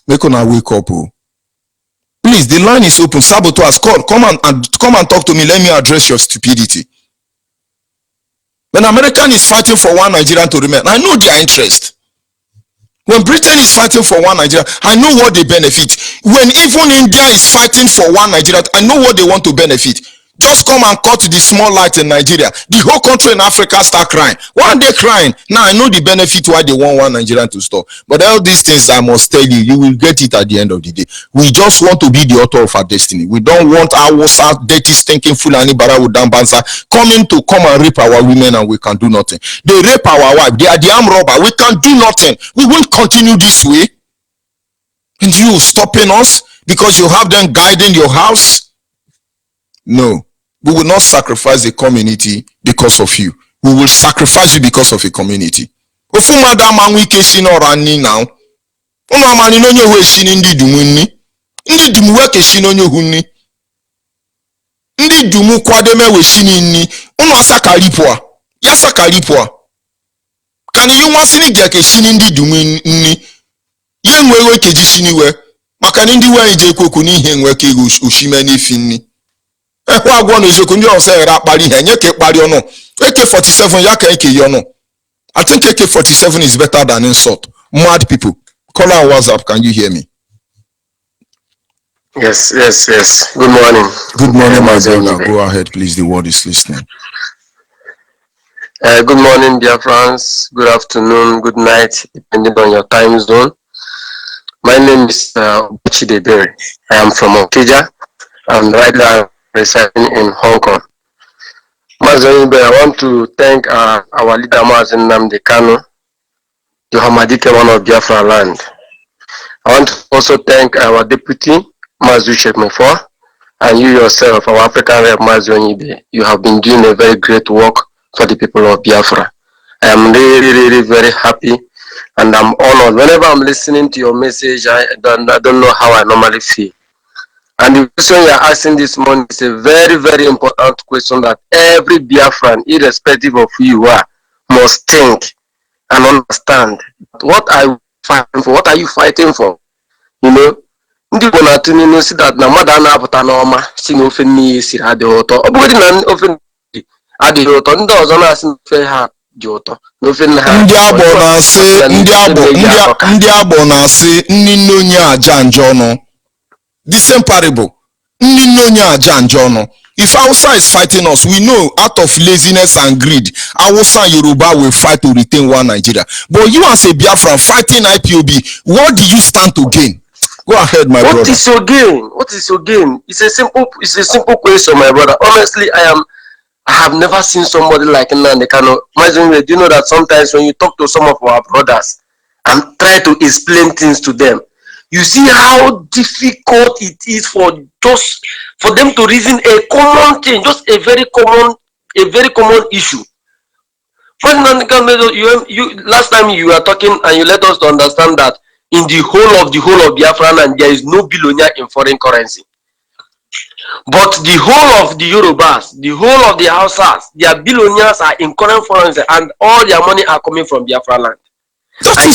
Make on wake up. Oh. Please, the line is open. Saboteurs, call. Come and talk to me. Let me address your stupidity. When American is fighting for one Nigerian to remain, I know their interest. When Britain is fighting for one Nigeria, I know what they benefit. When even India is fighting for one Nigeria, I know what they want to benefit. Just come and cut the small light in Nigeria. The whole country in Africa start crying. Why are they crying? Now I know the benefit why they want one Nigerian to stop. But all these things I must tell you, you will get it at the end of the day. We just want to be the author of our destiny. We don't want our dirty, stinking Fulani Barawu Dambansa come and rape our women and we can do nothing. They rape our wife. They are the armed robber. We can do nothing. We won't continue this way. And you stopping us because you have them guiding your house? No, we will not sacrifice the community because of you. We will sacrifice you because of a community. Ofumada manwike sinorani now. Uno mani no nyo shini ndi dumuni. Ndi dumu weke shino nyo huni. Ndi dumu kwademe we shini ni. Uno sakaripwa. Ya sakaripwa. Kani yu wasini jake shini ndi dumu ni. Ye mwewe keji shini we. Makani ndi we ije kukuni hengwe ke ushimeni finni. AK-47 I think AK-47 is better than insult. Mad people. Call on WhatsApp. Can you hear me? Yes. Good morning. Good morning, my brother. Go ahead, please. The word is listening. Good morning, dear friends. Good afternoon, good night, depending on your time zone. My name is Chidebere. I am from Okija. And right now residing in Hong Kong. Mazonibe, I want to thank our leader Mazin Namde Kano, the Hamadike one of Biafra land. I want to also thank our deputy Mazu Shekmefor, and you yourself, our African rep Mazonibe. You have been doing a very great work for the people of Biafra. I am really very happy, and I'm honored. Whenever I'm listening to your message, I don't know how I normally feel. And the question you're asking this morning is a very important question that every Biafran, irrespective of who you are, must think and understand. What are you fighting for? What are you fighting for? You know, ndị Igbo na-atụ n'inu si that na mmadụ a na-apụta n'ọma si na ofe n'iyi siri adịghị ụtọ. Ọ bụgodị na ofe n'iyi adịghị ụtọ, ndị ọzọ na-asị na ofe ha dị ụtọ. N'ofe nna ha. Ndị Agbo na-asị nni nne onye aja njọ ọnụ. The same parable. Nni nne onye aja njọ ọnụ. If Hausa is fighting us, we know out of laziness and greed, Hausa and Yoruba will fight to retain one Nigeria. But you as a Biafran fighting IPOB, what do you stand to gain? Go ahead, my brother. What is your gain? What is your gain? It's a simple question, my brother. Honestly, I have never seen somebody like Nnamdi Kanu. Do you know that sometimes when you talk to some of our brothers and try to explain things to them, you see how difficult it is for them to reason a common thing, just a very common issue. Last time you were talking and you let us to understand that in the whole of Biafra and there is no billionaire in foreign currency. But the whole of the Yorubas, the whole of the Hausas, their billionaires are in current currency and all their money are coming from Biafra land. And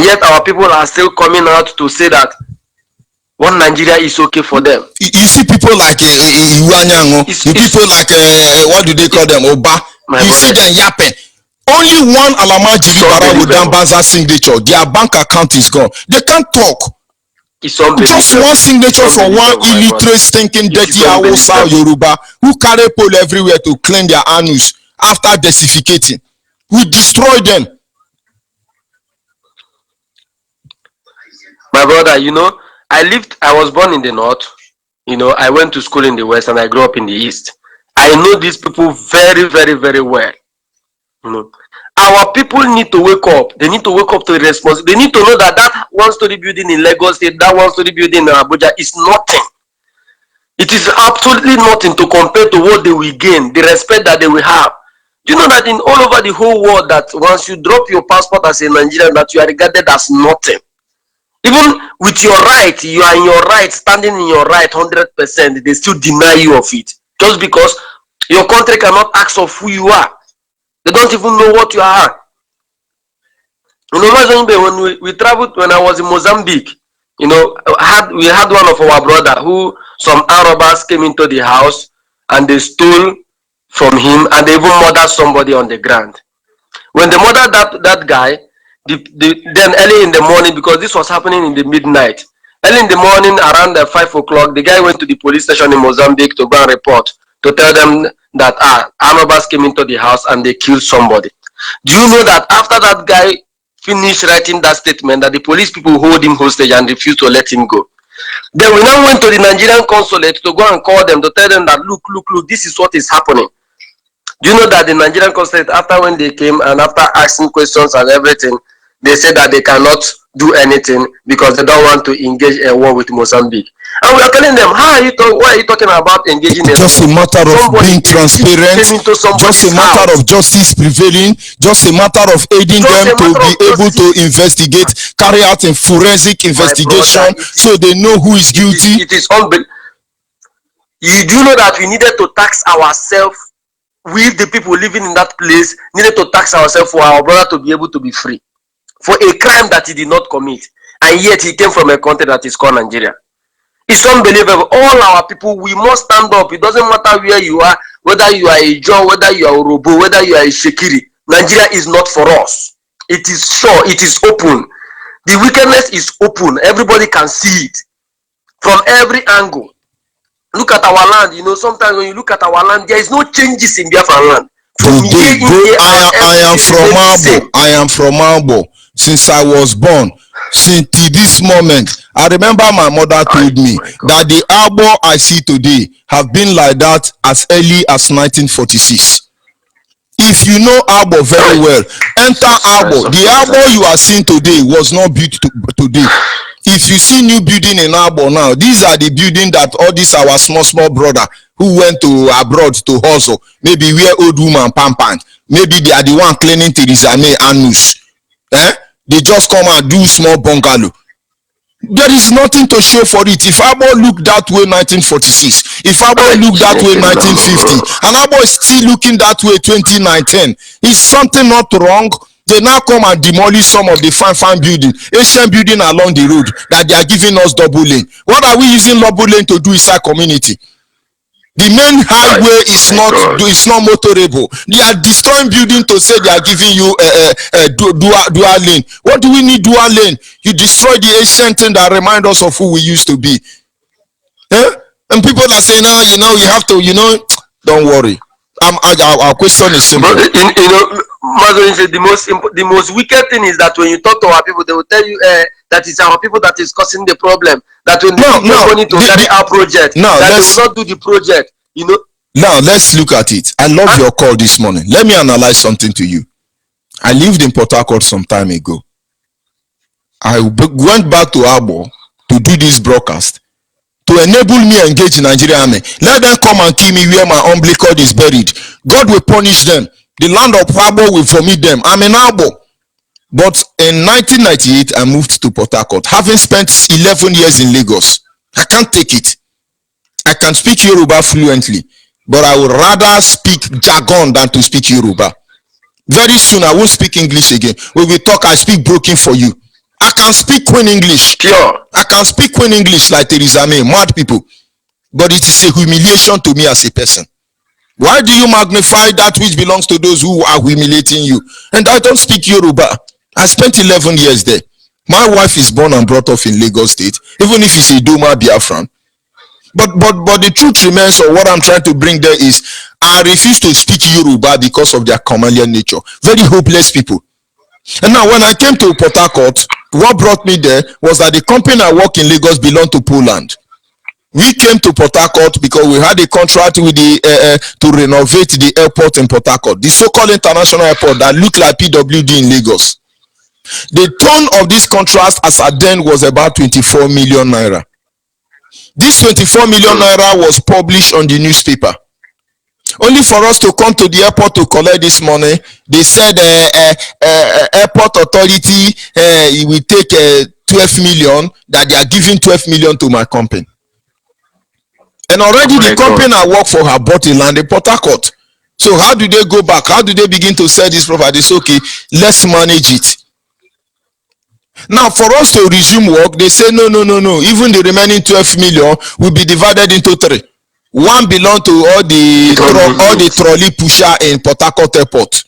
yet our people are still coming out to say that one Nigeria is okay for them. You see people like Iwanyango, people like what do they call them? Oba. You see them yapping. Only one Alamaji Libara with Dambaza signature. Their bank account is gone. They can't talk. Just one signature from one illiterate, stinking, dirty Hausa Yoruba who carry pole everywhere to clean their anus after desinfecting. We destroy them. My brother, you know, I was born in the north, you know, I went to school in the west and I grew up in the east. I know these people very well. You know, our people need to wake up. They need to wake up to the responsibility. They need to know that one-story building in Lagos State, that one-story building in Abuja is nothing. It is absolutely nothing to compare to what they will gain, the respect that they will have. Do you know that in all over the whole world that once you drop your passport as a Nigerian, that you are regarded as nothing? Even with your right, you are in your right, standing in your right 100%, they still deny you of it. Just because your country cannot ask of who you are. They don't even know what you are. You know, when we traveled, when I was in Mozambique, you know, we had one of our brother who some robbers came into the house and they stole from him and they even murdered somebody on the ground. When they murdered that guy, then early in the morning, because this was happening in the midnight, early in the morning around 5 o'clock, the guy went to the police station in Mozambique to go and report, to tell them that robbers came into the house and they killed somebody. Do you know that after that guy finished writing that statement, that the police people hold him hostage and refused to let him go? Then we now went to the Nigerian consulate to go and call them, to tell them that look, this is what is happening. Do you know that the Nigerian consulate, after when they came and after asking questions and everything, they said that they cannot do anything because they don't want to engage a war with Mozambique. And we are telling them, why are you talking about engaging? Just a matter of being transparent, just a matter of justice prevailing, just a matter of aiding them to be able to investigate, carry out a forensic investigation so they know who is guilty. It is unbelievable. You do know that we needed to tax ourselves, we the people living in that place needed to tax ourselves for our brother to be able to be free for a crime that he did not commit, and yet he came from a country that is called Nigeria. It's unbelievable. All our people, we must stand up. It doesn't matter where you are, whether you are a John, whether you are a Robo, whether you are a Shekiri. Nigeria is not for us. It is sure, it is open. The wickedness is open. Everybody can see it from every angle. Look at our land. You know, sometimes when you look at our land, there is no changes in Biafran land. I am from Albo. Since I was born, since to this moment, I remember my mother told me that the Abo I see today have been like that as early as 1946. If you know Abo very well, enter Abo. The Abo you are seeing today was not built today. If you see new building in Abo now, these are the building that all these our small brother who went to abroad to hustle, maybe wear old woman pampan, maybe they are the one cleaning Theresa May anus. They just come and do small bungalow. There is nothing to show for it. If Abo looked that way 1946, if Abo looked that way 1950, and Abo is still looking that way 2019, is something not wrong? They now come and demolish some of the fine building, ancient building along the road that they are giving us double lane. What are we using double lane to do inside community? The main highway is not motorable. They are destroying building to say they are giving you dual lane. What do we need dual lane? You destroy the ancient thing that remind us of who we used to be. And people are saying, you have to, don't worry. Our question is simple. But, the most wicked thing is that when you talk to our people, they will tell you that it's our people that is causing the problem. That when they give money to carry our project, that they will not do the project. Now let's look at it. I love your call this morning. Let me analyze something to you. I lived in Port Harcourt some time ago. I went back to Abo to do this broadcast to enable me engage in Nigerian army. Let them come and kill me where my umbilical is buried. God will punish them. The land of Abo will vomit them. I'm in Abo. But in 1998, I moved to Port Harcourt, having spent 11 years in Lagos. I can't take it. I can speak Yoruba fluently, but I would rather speak jargon than to speak Yoruba. Very soon, I won't speak English again. When we talk, I speak broken for you. I can speak Queen English. Sure. I can speak Queen English like Theresa May, mad people. But it is a humiliation to me as a person. Why do you magnify that which belongs to those who are humiliating you? And I don't speak Yoruba. I spent 11 years there. My wife is born and brought up in Lagos State, even if it's a Doma Biafran. But the truth remains, or what I'm trying to bring there is, I refuse to speak Yoruba because of their chameleon nature. Very hopeless people. And now when I came to Port Harcourt, what brought me there was that the company I work in Lagos belonged to Poland. We came to Port Harcourt because we had a contract with the to renovate the airport in Port Harcourt, the so-called international airport that looked like PWD in Lagos. The tone of this contract as at then was about 24 million naira. This 24 million naira was published on the newspaper. Only for us to come to the airport to collect this money, they said airport authority will take 12 million, that they are giving 12 million to my company. And already the company I work for have bought a land in Port Harcourt. So how do they go back? How do they begin to sell this property? It's okay, let's manage it. Now, for us to resume work, they say, no. Even the remaining 12 million will be divided into 3. One belong to all the trolley pusher in Port Harcourt Airport.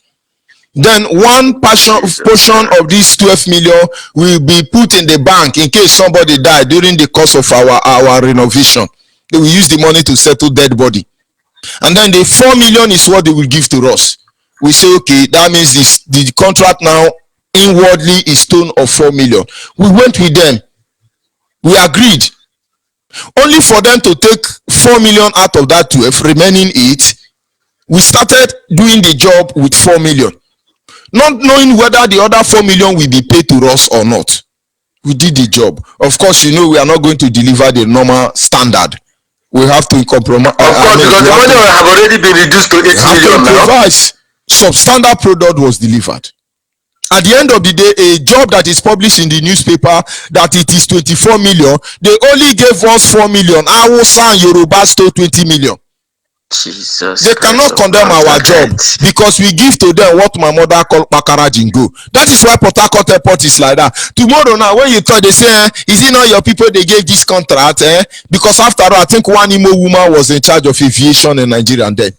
Then one portion of this 12 million will be put in the bank in case somebody died during the course of our renovation. They will use the money to settle dead body. And then the 4 million is what they will give to us. We say, okay, that means the contract now inwardly is tone of 4 million. We went with them. We agreed. Only for them to take 4 million out of that 12, remaining 8, we started doing the job with 4 million. Not knowing whether the other 4 million will be paid to us or not. We did the job. Of course, we are not going to deliver the normal standard. We have to compromise. Of course, because the money have already been reduced to 8 million now. Substandard product was delivered. At the end of the day, a job that is published in the newspaper that it is 24 million, they only gave us 4 million. Hausa and Yoruba stole 20 million. Jesus. They cannot condemn our job because we give to them what my mother called Bakara Jingo. That is why Port Harcourt Airport is like that. Tomorrow now, when you talk, they say, is it not your people they gave this contract? Because after all, I think one Imo woman was in charge of aviation in Nigeria then.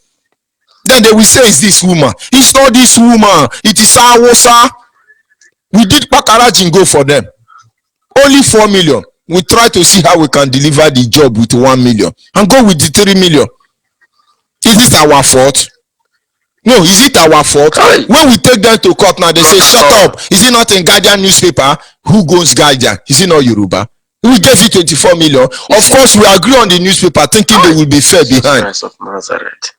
Then they will say, it's this woman. It's not this woman. It is Hausa. We did Bakara Jingo for them. Only 4 million. We try to see how we can deliver the job with 1 million. And go with the 3 million. Is it our fault? No, is it our fault? When we take them to court now, they say, shut up. Is it not in Guardian newspaper? Who goes Guardian? Is it not Yoruba? We gave you 24 million. Of course, we agree on the newspaper thinking they will be fair behind. Christ of Nazareth.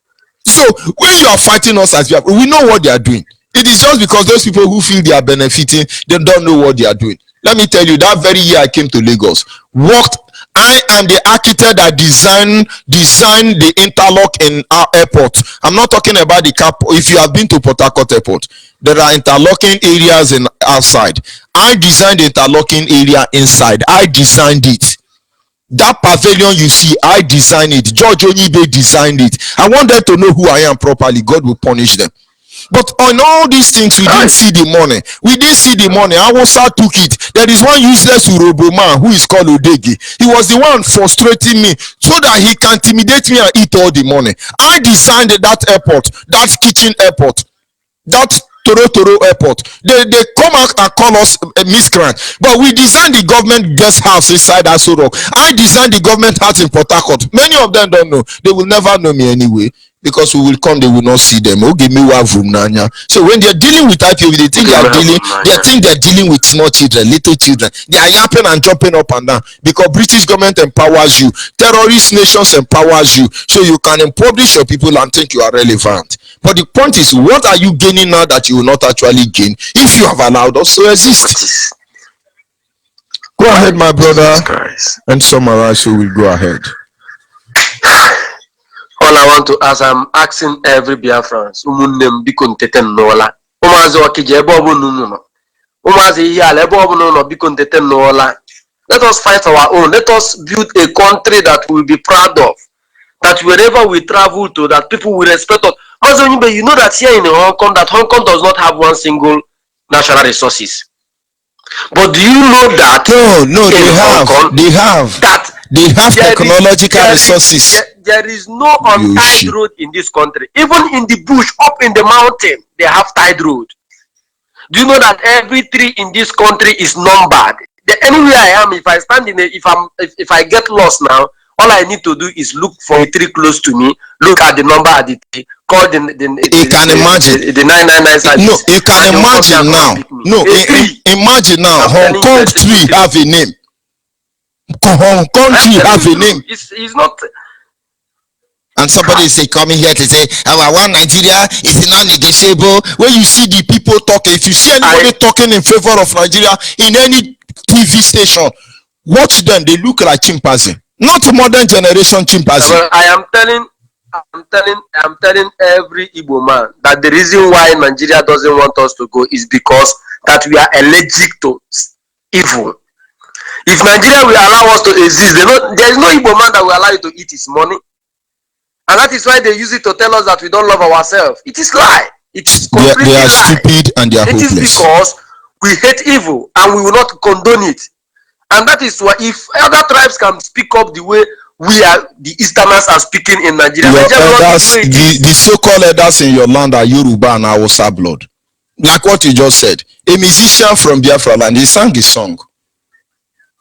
So when you are fighting us as Biafra, we know what they are doing. It is just because those people who feel they are benefiting, they don't know what they are doing. Let me tell you, that very year I came to Lagos, I am the architect that designed the interlock in our airport. I'm not talking about the cap. If you have been to Port Harcourt Airport, there are interlocking areas in outside. I designed the interlocking area inside. I designed it. That pavilion you see, I designed it. George Onyibe designed it. I want them to know who I am properly. God will punish them. But on all these things, we didn't see the money. We didn't see the money. Awosa took it. There is one useless Urobo man who is called Odegi. He was the one frustrating me so that he can intimidate me and eat all the money. I designed that airport, that kitchen airport, that Toro airport. They come out and call us a miscreant. But we designed the government guest house inside Aso Rock. I designed the government house in Port Harcourt. Many of them don't know. They will never know me anyway. Because we will come, they will not see them. So when they're dealing with IPOB, they think they're dealing with small children, little children. They are yapping and jumping up and down because British government empowers you, terrorist nations empowers you, so you can impoverish your people and think you are relevant. But the point is, what are you gaining now that you will not actually gain if you have allowed us to exist? Go ahead, my brother, and summarize, so we'll go ahead. All I want to ask, I'm asking every Biafrans, umunnem biko ntete nola. Umazi wakije ebe obu nuno. Umazi iyale ebe obu nuno biko ntete nola. Let us fight our own. Let us build a country that we will be proud of. That wherever we travel to, that people will respect us. You know that here in Hong Kong, that Hong Kong does not have one single natural resources. But do you know that? No, they have technological resources. There is no untied road in this country. Even in the bush, up in the mountain, they have tied road. Do you know that every tree in this country is numbered? Anywhere I am, if I stand in if I get lost now, all I need to do is look for a tree close to me, look at the number at the tree, call the 999 service. No, you can imagine now. No, imagine now. Hong Kong tree have a name. Hong Kong tree have a name. It's not. And somebody say coming here to say our one Nigeria is non-negotiable. When you see the people talking, if you see anybody talking in favor of Nigeria in any TV station, watch them. They look like chimpanzee, not modern generation chimpanzee. Well, I'm telling every Igbo man that the reason why Nigeria doesn't want us to go is because that we are allergic to evil. If Nigeria will allow us to exist, there is no Igbo man that will allow you to eat his money. And that is why they use it to tell us that we don't love ourselves. It is lie. It is completely they are lie. Stupid and they are hopeless. It is because we hate evil and we will not condone it. And that is why if other tribes can speak up the way we are, the Easterners are speaking in Nigeria. The so-called elders in your land are Yoruba and Hausa blood. Like what you just said. A musician from Biafra land, he sang his song.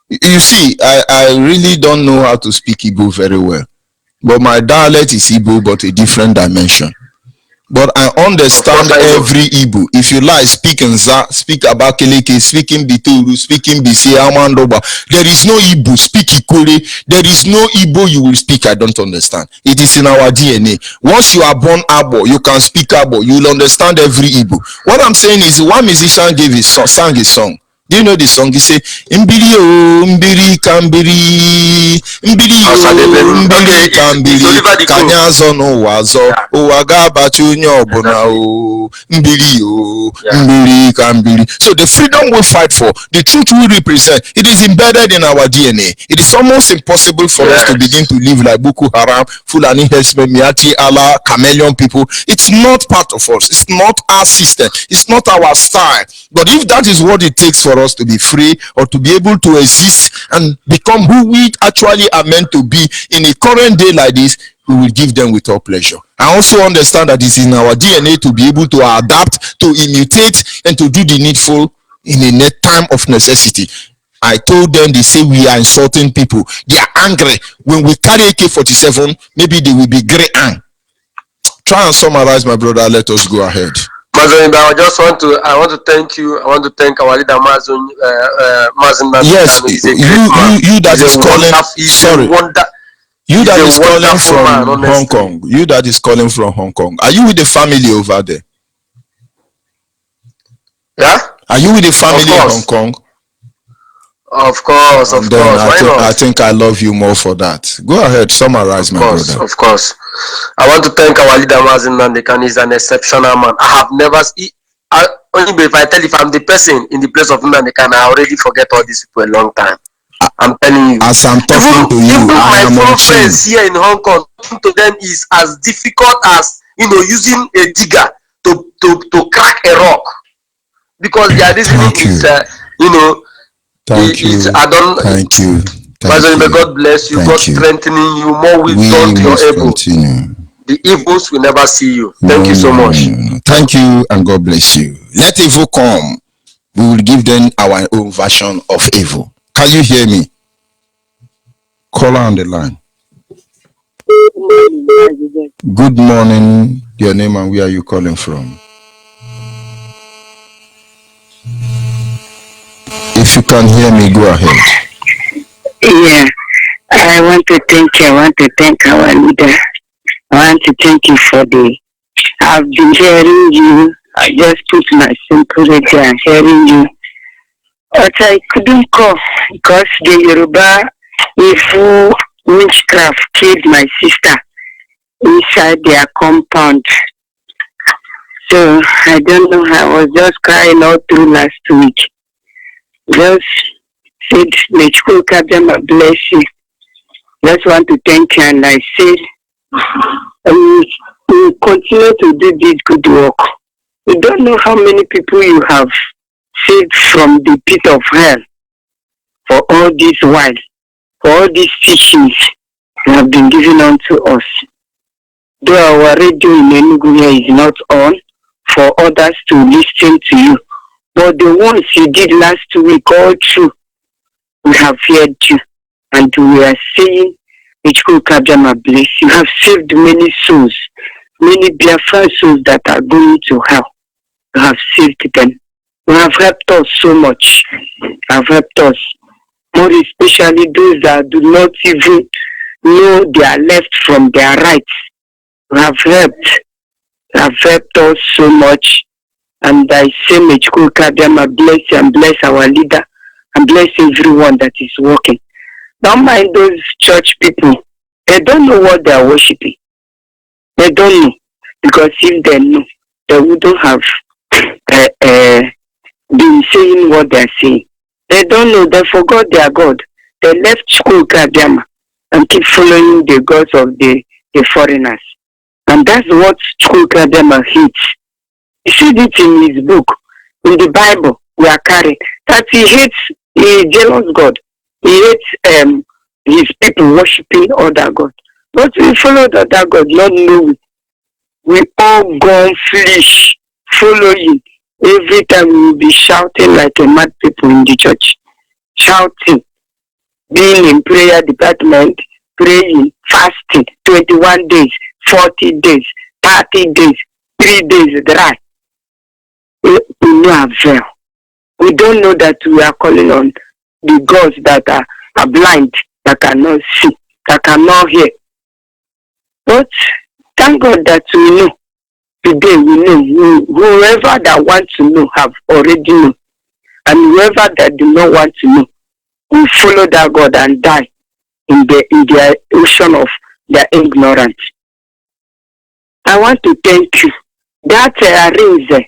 You see, I really don't know how to speak Igbo very well. But my dialect is Igbo, but a different dimension. But I understand every Igbo. If you like, speak Nza, speak Abakaliki, speaking Bituru, speaking Bisi, Amandoba. There is no Igbo, speak Ikore. There is no Igbo you will speak, I don't understand. It is in our DNA. Once you are born Abo, you can speak Abo. You will understand every Igbo. What I'm saying is, one musician sang his song. Do you know the song? He say, Mbiri o, mbiri kambiri, mbiri o, mbiri kambiri, kanyazo no wazo, uwaga bachunyo bona o, mbiri o, mbiri kambiri. So the freedom we fight for, the truth we represent, it is embedded in our DNA. It is almost impossible for us to begin to live like Boko Haram, Fulani Herdsmen, Miati, Allah, chameleon people. It's not part of us. It's not our system. It's not our style. But if that is what it takes for us to be free or to be able to exist and become who we actually are meant to be in a current day like this, we will give them with all pleasure. I also understand that it's in our DNA to be able to adapt, to imitate, and to do the needful in a time of necessity. I told them, they say we are insulting people. They are angry. When we carry AK-47, maybe they will be grey. Try and summarize, my brother. Let us go ahead. Mazon, I want to thank you. I want to thank our leader Mazon. Yes, you that is calling. Sorry, you that is calling from Hong Kong. You that is calling from Hong Kong. Are you with the family over there? Yeah. Are you with the family in Hong Kong? Of course, of course. I think I love you more for that. Go ahead, summarize, my brother. Of course. I want to thank our leader Mazin Nandekan. He's an exceptional man. I have never only if I tell if I'm the person in the place of Nandekan, I already forget all these people a long time. I'm telling you. As I'm talking to you, my four friends here in Hong Kong, talking to them is as difficult as using a digger to crack a rock, because their reasoning is Thank you. Thank you. May God bless you. God strengthening you, more wisdom to your able. Continue. The evils will never see you. Thank you so much. Thank you, and God bless you. Let evil come. We will give them our own version of evil. Can you hear me? Caller on the line. Good morning. Your name and where are you calling from? If you can hear me, go ahead. Yeah, I want to thank you. I want to thank our leader. I want to thank you for I've been hearing you. I just put my simple radio and hearing you. But I couldn't call because the Yoruba evil witchcraft killed my sister inside their compound. So I don't know. I was just crying all through last week. Just said, may Chukwu Kabiyama bless you. Just want to thank you, and I said, we continue to do this good work. You don't know how many people you have saved from the pit of hell for all this while, for all these teachings you have been given unto us. Though our radio in Enugu is not on for others to listen to you, but the ones you did last week all through, we have heard you, and we are saying, Ichku Kabiyama bless you. You have saved many souls, many Biafran souls that are going to hell. You have saved them. You have helped us so much. You have helped us, more especially those that do not even know their left from their right. You have helped. You have helped us so much. And I say, may Chukwu Kabiyama bless you and bless our leader and bless everyone that is working. Don't mind those church people. They don't know what they are worshiping. They don't know. Because if they know, they wouldn't have been saying what they are saying. They don't know. They forgot their God. They left Chukwu Kabiyama and keep following the gods of the foreigners. And that's what Chukwu Kabiyama hates. He said it in his book, in the Bible, we are carrying, that he hates a jealous God. He hates his people worshiping other God. But we follow the other God, not knowing. We all gone foolish, following. Every time we will be shouting like a mad people in the church. Shouting, being in prayer department, praying, fasting, 21 days, 40 days, 30 days, 3 days dry. We know avail. We don't know that we are calling on the gods that are blind, that cannot see, that cannot hear. But thank God that we know. Today we know. Whoever that wants to know have already known. And whoever that do not want to know will follow that God and die in their ocean of their ignorance. I want to thank you. That rings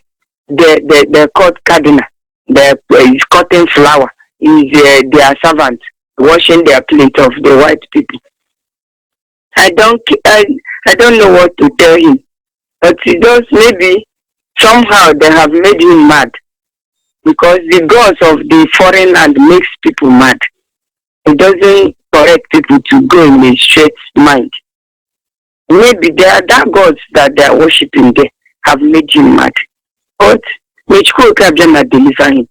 the court cardinal, is cutting flower, is their servant washing their plate of the white people. I don't know what to tell him, but it does, maybe somehow they have made him mad, because the gods of the foreign land makes people mad. It doesn't correct people to go in a straight mind. Maybe they are that gods that they are worshiping there have made him mad. But may Chukwu Kabiyama deliver him,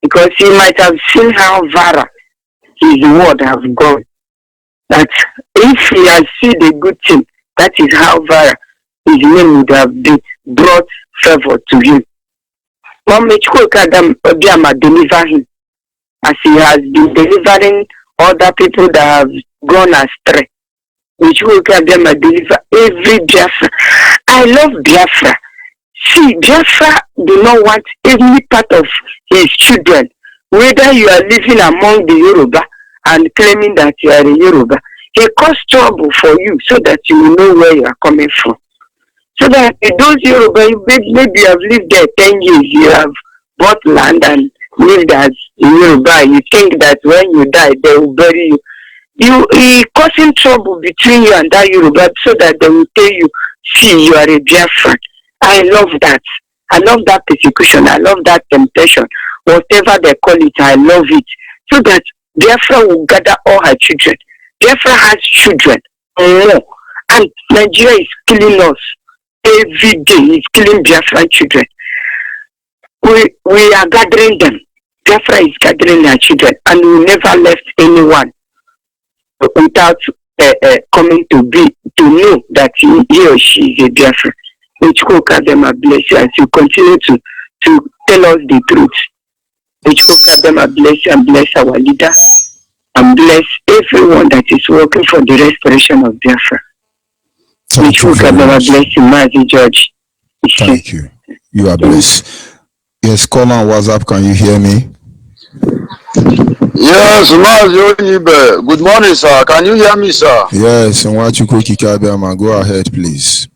because he might have seen how Vara his word have gone. That if he has seen the good thing, that is how Vara his name would have been brought favor to him. Mom Obiama deliver him as he has been delivering other people that have gone astray. Obiama deliver every Biafra. I love Biafra. See, Biafra do not want any part of his children, whether you are living among the Yoruba and claiming that you are a Yoruba. He cause trouble for you so that you will know where you are coming from. So that those Yoruba, maybe you have lived there 10 years, you have bought land and lived as Yoruba. You think that when you die, they will bury you. You causing trouble between you and that Yoruba so that they will tell you, see, you are a Biafran. I love that. I love that persecution. I love that temptation. Whatever they call it, I love it. So that Biafra will gather all her children. Biafra has children. And Nigeria is killing us. Every day it's killing Biafran children. We are gathering them. Biafra is gathering their children. And we never left anyone without coming to know that he or she is a Biafra. Which Kadema bless you as you continue to tell us the truth. Which Kadema bless you and bless our leader and bless everyone that is working for the restoration of Biafra. Which Kadema bless you, Mazi George. Thank you. You are blessed. Yes, call on WhatsApp. Can you hear me? Yes, Mazi. Good morning, sir. Can you hear me, sir? Yes, and what you go ahead, please.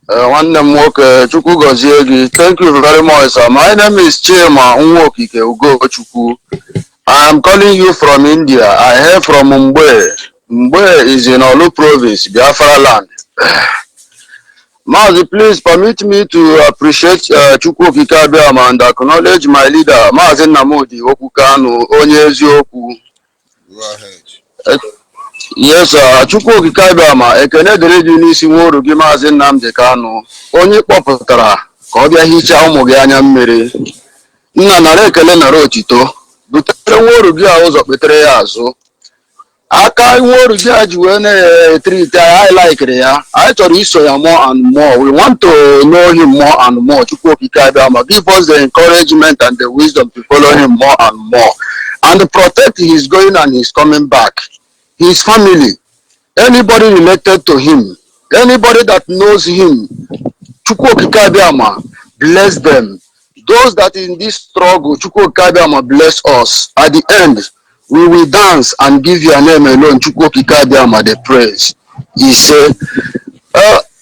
Thank you very much, sir. My name is Chema Nwokike Ugochukwu. I am calling you from India. I hail from Mumbai. Mumbai is in Olu province, Biafra land. Mazi, please permit me to appreciate Chukwu Kikabiama and acknowledge my leader, Mazi Namodi Okukanu Onyeziokwu. Go ahead. Yes, Chukwu Kikabiama, ekene dịrị gị n'isi nworu gị Maazị Nnamdi Kanu, onye kpọpụtara ka ọ bịa hichaa ụmụ gị anya mmiri. Nna nara ekele nara otito, butere nworu gị a ụzọ kpetere ya azụ. Aka nworu gị a ji wee na-etrite I like ya. I chọrọ iso ya more and more. We want to know him more and more. Chukwu Kikabiama, give us the encouragement and the wisdom to follow him more and more. And protect his going and his coming back. His family, anybody related to him, anybody that knows him, Chukwu Kikabiama, bless them. Those that in this struggle, Chukwu Kikabiama, bless us. At the end, we will dance and give your name alone, Chukwu Kikabiama, the praise. He said,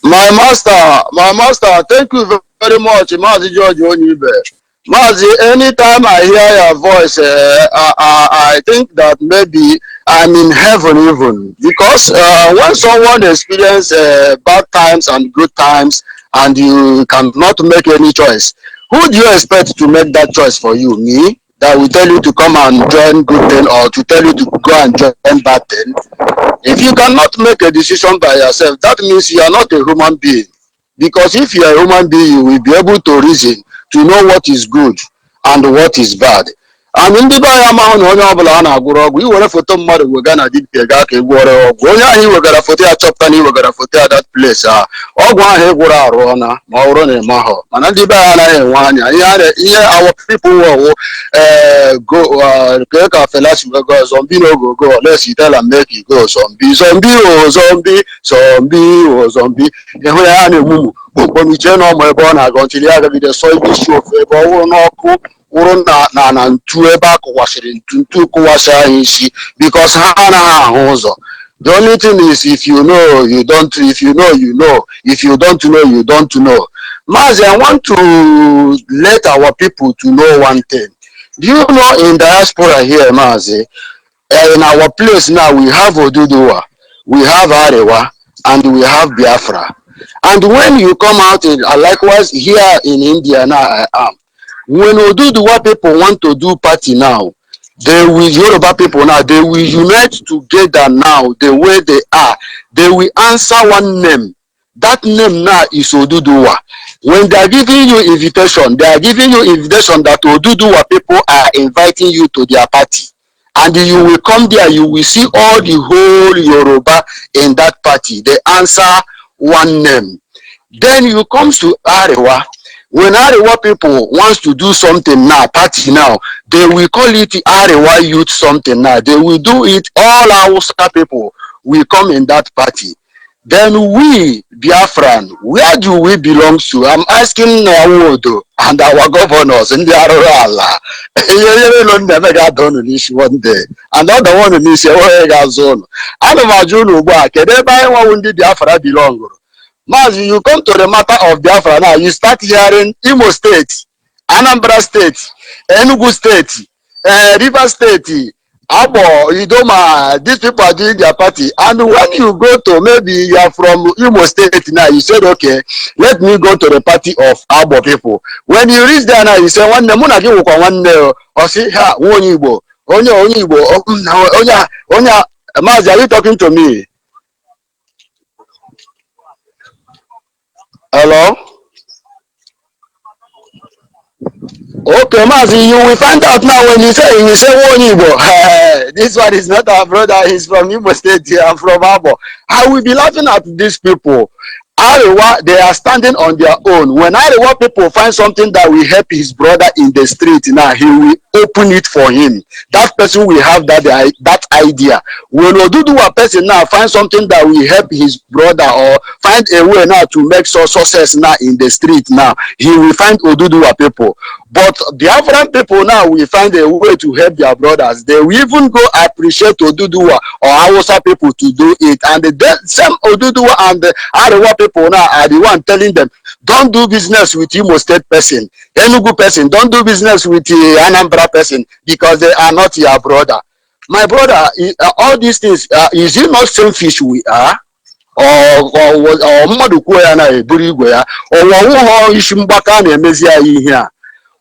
my master, thank you very much, Mazi George Onyibe. Mazi, anytime I hear your voice, I think that maybe I'm in heaven even. Because when someone experiences bad times and good times and you cannot make any choice, who do you expect to make that choice for you? Me? That will tell you to come and join good thing or to tell you to go and join bad thing? If you cannot make a decision by yourself, that means you are not a human being. Because if you are a human being, you will be able to reason, to know what is good and what is bad. And in the Bayama, you will have photo mother, we're gonna did Pegaki, water, only we're gonna photo a chop and you were gonna photo that place. Or one here, Rona, Maurone Maho. And the Bayana, one, our people will go, Kirka Felas will go, zombie no go, unless you tell and make it go, zombie, zombie. When we turn on my born, I go until you have the soybean show favor, no cook. Because the only thing is if you know, you don't, if you know, you know, if you don't know, you don't know. Mazi, I want to let our people to know one thing. Do you know in diaspora here, Mazi, in our place now we have Oduduwa, we have Arewa, and we have Biafra. And when you come out in, likewise here in India now I am. When Oduduwa people want to do party now, they will, Yoruba people now, they will unite together now the way they are. They will answer one name. That name now is Oduduwa. When they are giving you invitation, they are giving you invitation that Oduduwa people are inviting you to their party. And you will come there, you will see all the whole Yoruba in that party. They answer one name. Then you come to Arewa. When Arewa people wants to do something now, party now, they will call it Arewa youth something now. They will do it, all our people will come in that party. Then we, Biafran, where do we belong to? I'm asking Nawodo and our governors in the Arala. You never got done on this one day. Another one in this zone. I'm a Majunu Bak, everybody who did Biafra belong. Mazi, you come to the matter of Biafra now, you start hearing Imo State, Anambra State, Enugu State, River State, Abo, Idoma, these people are doing their party. And when you go to, maybe you are from Imo State now, you said, okay, let me go to the party of Abo people. When you reach there now, you say, one day, or say, ha, Onyibo, Onya, Mazi, are you talking to me? Hello? Okay, Mazi, you will find out now when you say Wonibo. This one is not our brother, he's from Imo State here, I'm from Abo. I will be laughing at these people. Arewa, they are standing on their own. When Arewa people find something that will help his brother in the street now, he will open it for him. That person will have that idea. When Oduduwa person now find something that will help his brother or find a way now to make success now in the street now, he will find Oduduwa people. But Biafran people now will find a way to help their brothers. They will even go appreciate Oduduwa or Hausa people to do it. And the same Oduduwa and the Arewa people now are the one telling them, don't do business with Imo State person, Enugu person, don't do business with the Anambra person because they are not your brother. My brother, all these things, is it not selfish we are? Or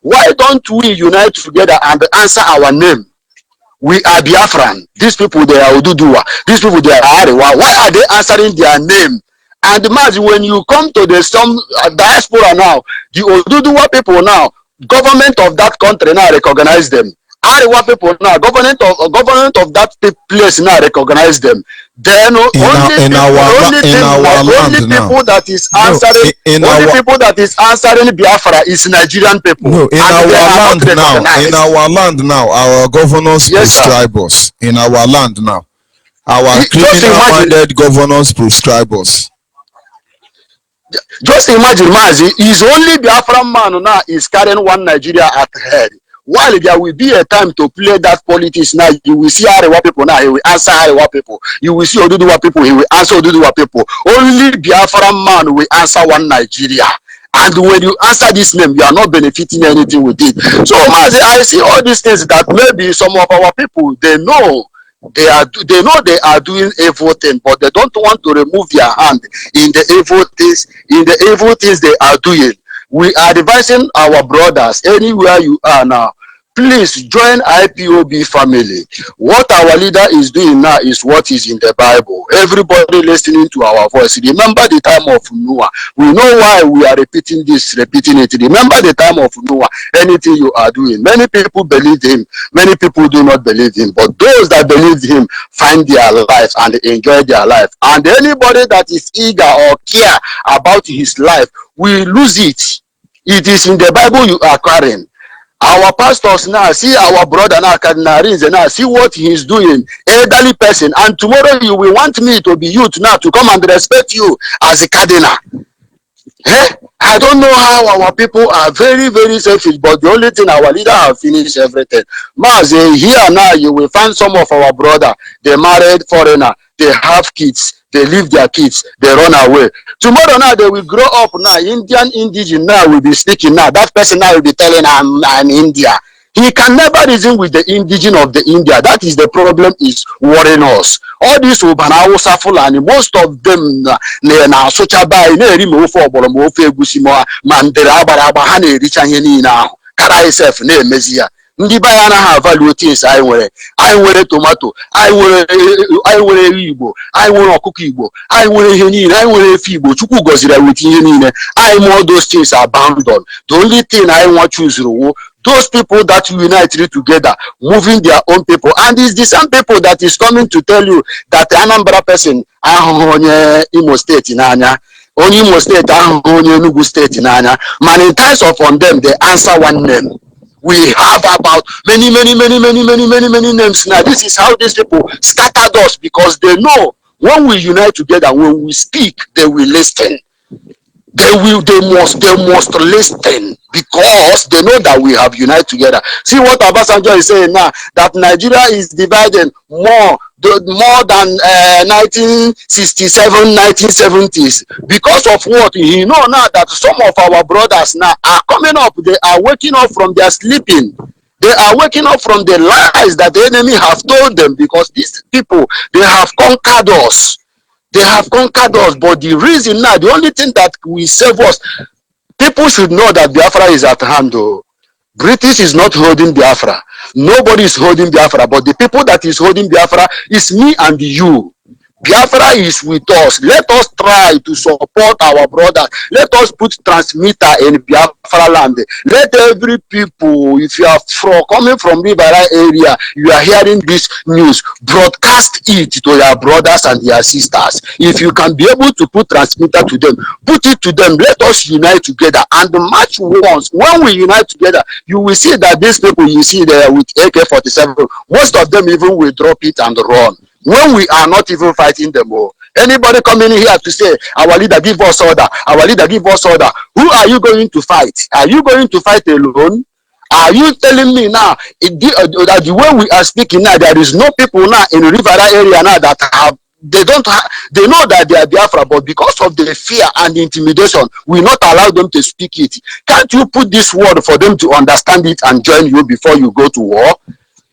why don't we unite together and answer our name? We are Biafran. These people, they are Oduduwa. These people, they are Arewa. Why are they answering their name? And imagine when you come to the some diaspora now, the Oduduwa people now, government of that country now recognize them. Arewa people now, government of that place now recognize them. Then only people that is answering Biafra is Nigerian people. No, in our land now, our governors prescribe us. In our land now, our criminal-minded governors prescribe us. Just imagine, Mazi, is only Biafran man now is carrying one Nigeria at head. While there will be a time to play that politics now, you will see Arewa people now, he will answer Arewa people. You will see Oduduwa people, he will answer Oduduwa people. Only Biafran man will answer one Nigeria. And when you answer this name, you are not benefiting anything with it. So, Mazi, I see all these things that maybe some of our people, they know they are doing evil things, but they don't want to remove their hand in the evil things they are doing. We are advising our brothers anywhere you are now, please join IPOB family. What our leader is doing now is what is in the Bible. Everybody listening to our voice, remember the time of Noah. We know why we are repeating it. Remember the time of Noah. Anything you are doing, many people believe him, many people do not believe him, but those that believe him find their life and enjoy their life. And anybody that is eager or care about his life will lose it. It is in the Bible you are carrying. Our pastors now, see our brother now, Cardinal now, see what he is doing, elderly person, and tomorrow you will want me to be youth now to come and respect you as a cardinal. I don't know how our people are very, very selfish, but the only thing our leader have finished everything. Mas, here now you will find some of our brother, they married foreigner, they have kids, they leave their kids, they run away. Tomorrow now they will grow up now, indigenous now will be speaking now. That person now will be telling I'm India. He can never reason with the indigenous of the India. That is the problem is worrying us. All these Ubana Fulani, most of them na social buy remove for Bolomofe Gusimo, Mandera Barabahane, Richani now. Kara itself name Mezia. Ndi bayana ha value things I wear tomato, I wear Igbo, I wear ọkụkọ Igbo, I wear ihe niile, I wear efi Igbo, Chukwu goziri with ihe niile. I more those things are abandoned. The only thing I want to choose those people that unite together, moving their own people. And it's the same people that is coming to tell you that the Anambra person, Imo State in Anya, onye Imo steeti ahụ onye Enugu steeti n'anya, man in times of on them they answer one name. We have about many names now. This is how these people scattered us, because they know when we unite together, when we speak, they will listen. They must listen, because they know that we have united together. See what Obasanjo is saying now, that Nigeria is divided more than 1967, 1970s. Because of what? He know now that some of our brothers now are coming up. They are waking up from their sleeping. They are waking up from the lies that the enemy have told them, because these people, they have conquered us. They have conquered us, but the reason now, the only thing that will save us, people should know that Biafra is at hand. Though. British is not holding Biafra. Nobody is holding Biafra, but the people that is holding Biafra is me and you. Biafra is with us. Let us try to support our brothers. Let us put transmitter in Biafra land. Let every people, if you are coming from Rivera area, you are hearing this news, broadcast it to your brothers and your sisters. If you can be able to put transmitter to them, put it to them. Let us unite together and march once. When we unite together, you will see that these people you see there with AK-47, most of them even will drop it and run. When we are not even fighting them all. Anybody coming here to say, our leader give us order, our leader give us order, who are you going to fight? Are you going to fight alone? Are you telling me now that the way we are speaking now, there is no people now in Rivera area now that have, they know that they are Biafra, but because of the fear and the intimidation, we not allow them to speak it. Can't you put this word for them to understand it and join you before you go to war?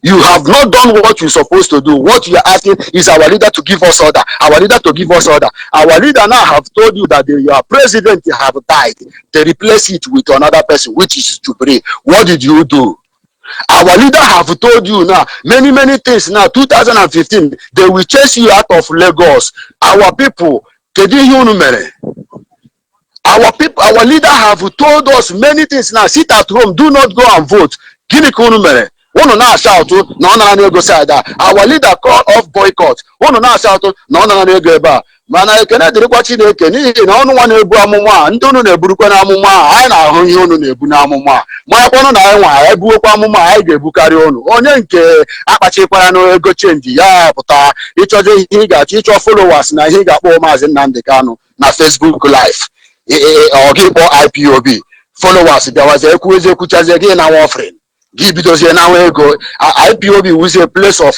You have not done what you're supposed to do. What you are asking is our leader to give us order. Our leader to give us order. Our leader now have told you that your president have died. They replace it with another person, which is Jubri. What did you do? Our leader have told you now many things. Now 2015, they will chase you out of Lagos. Our people, our leader have told us many things. Now sit at home, do not go and vote. One now shout no go side. Our leader call off boycott. One now shout no go ba. Mana ekene dirikwa Chineke n'ihi na ọnụ nwa na-ebu amụma ndị unu na-eburukwa na amụma anyị na-ahụ ihe unu na-ebu na amụma ma kwanu na anyị nwa ebuokwa amụma anyị ga-ebukarị unu onye nke akpachikwara na ego change ya pụta ịchọje ihe ị ga-achọ ịchọ followers na ihe ị ga-akpọ Maazị Nnamdi Kanu na Facebook live ọ gị kpọ IPOB followers bịawazie ekwuzie ekwuchazie gị na offering. Because now go IPOB was a place of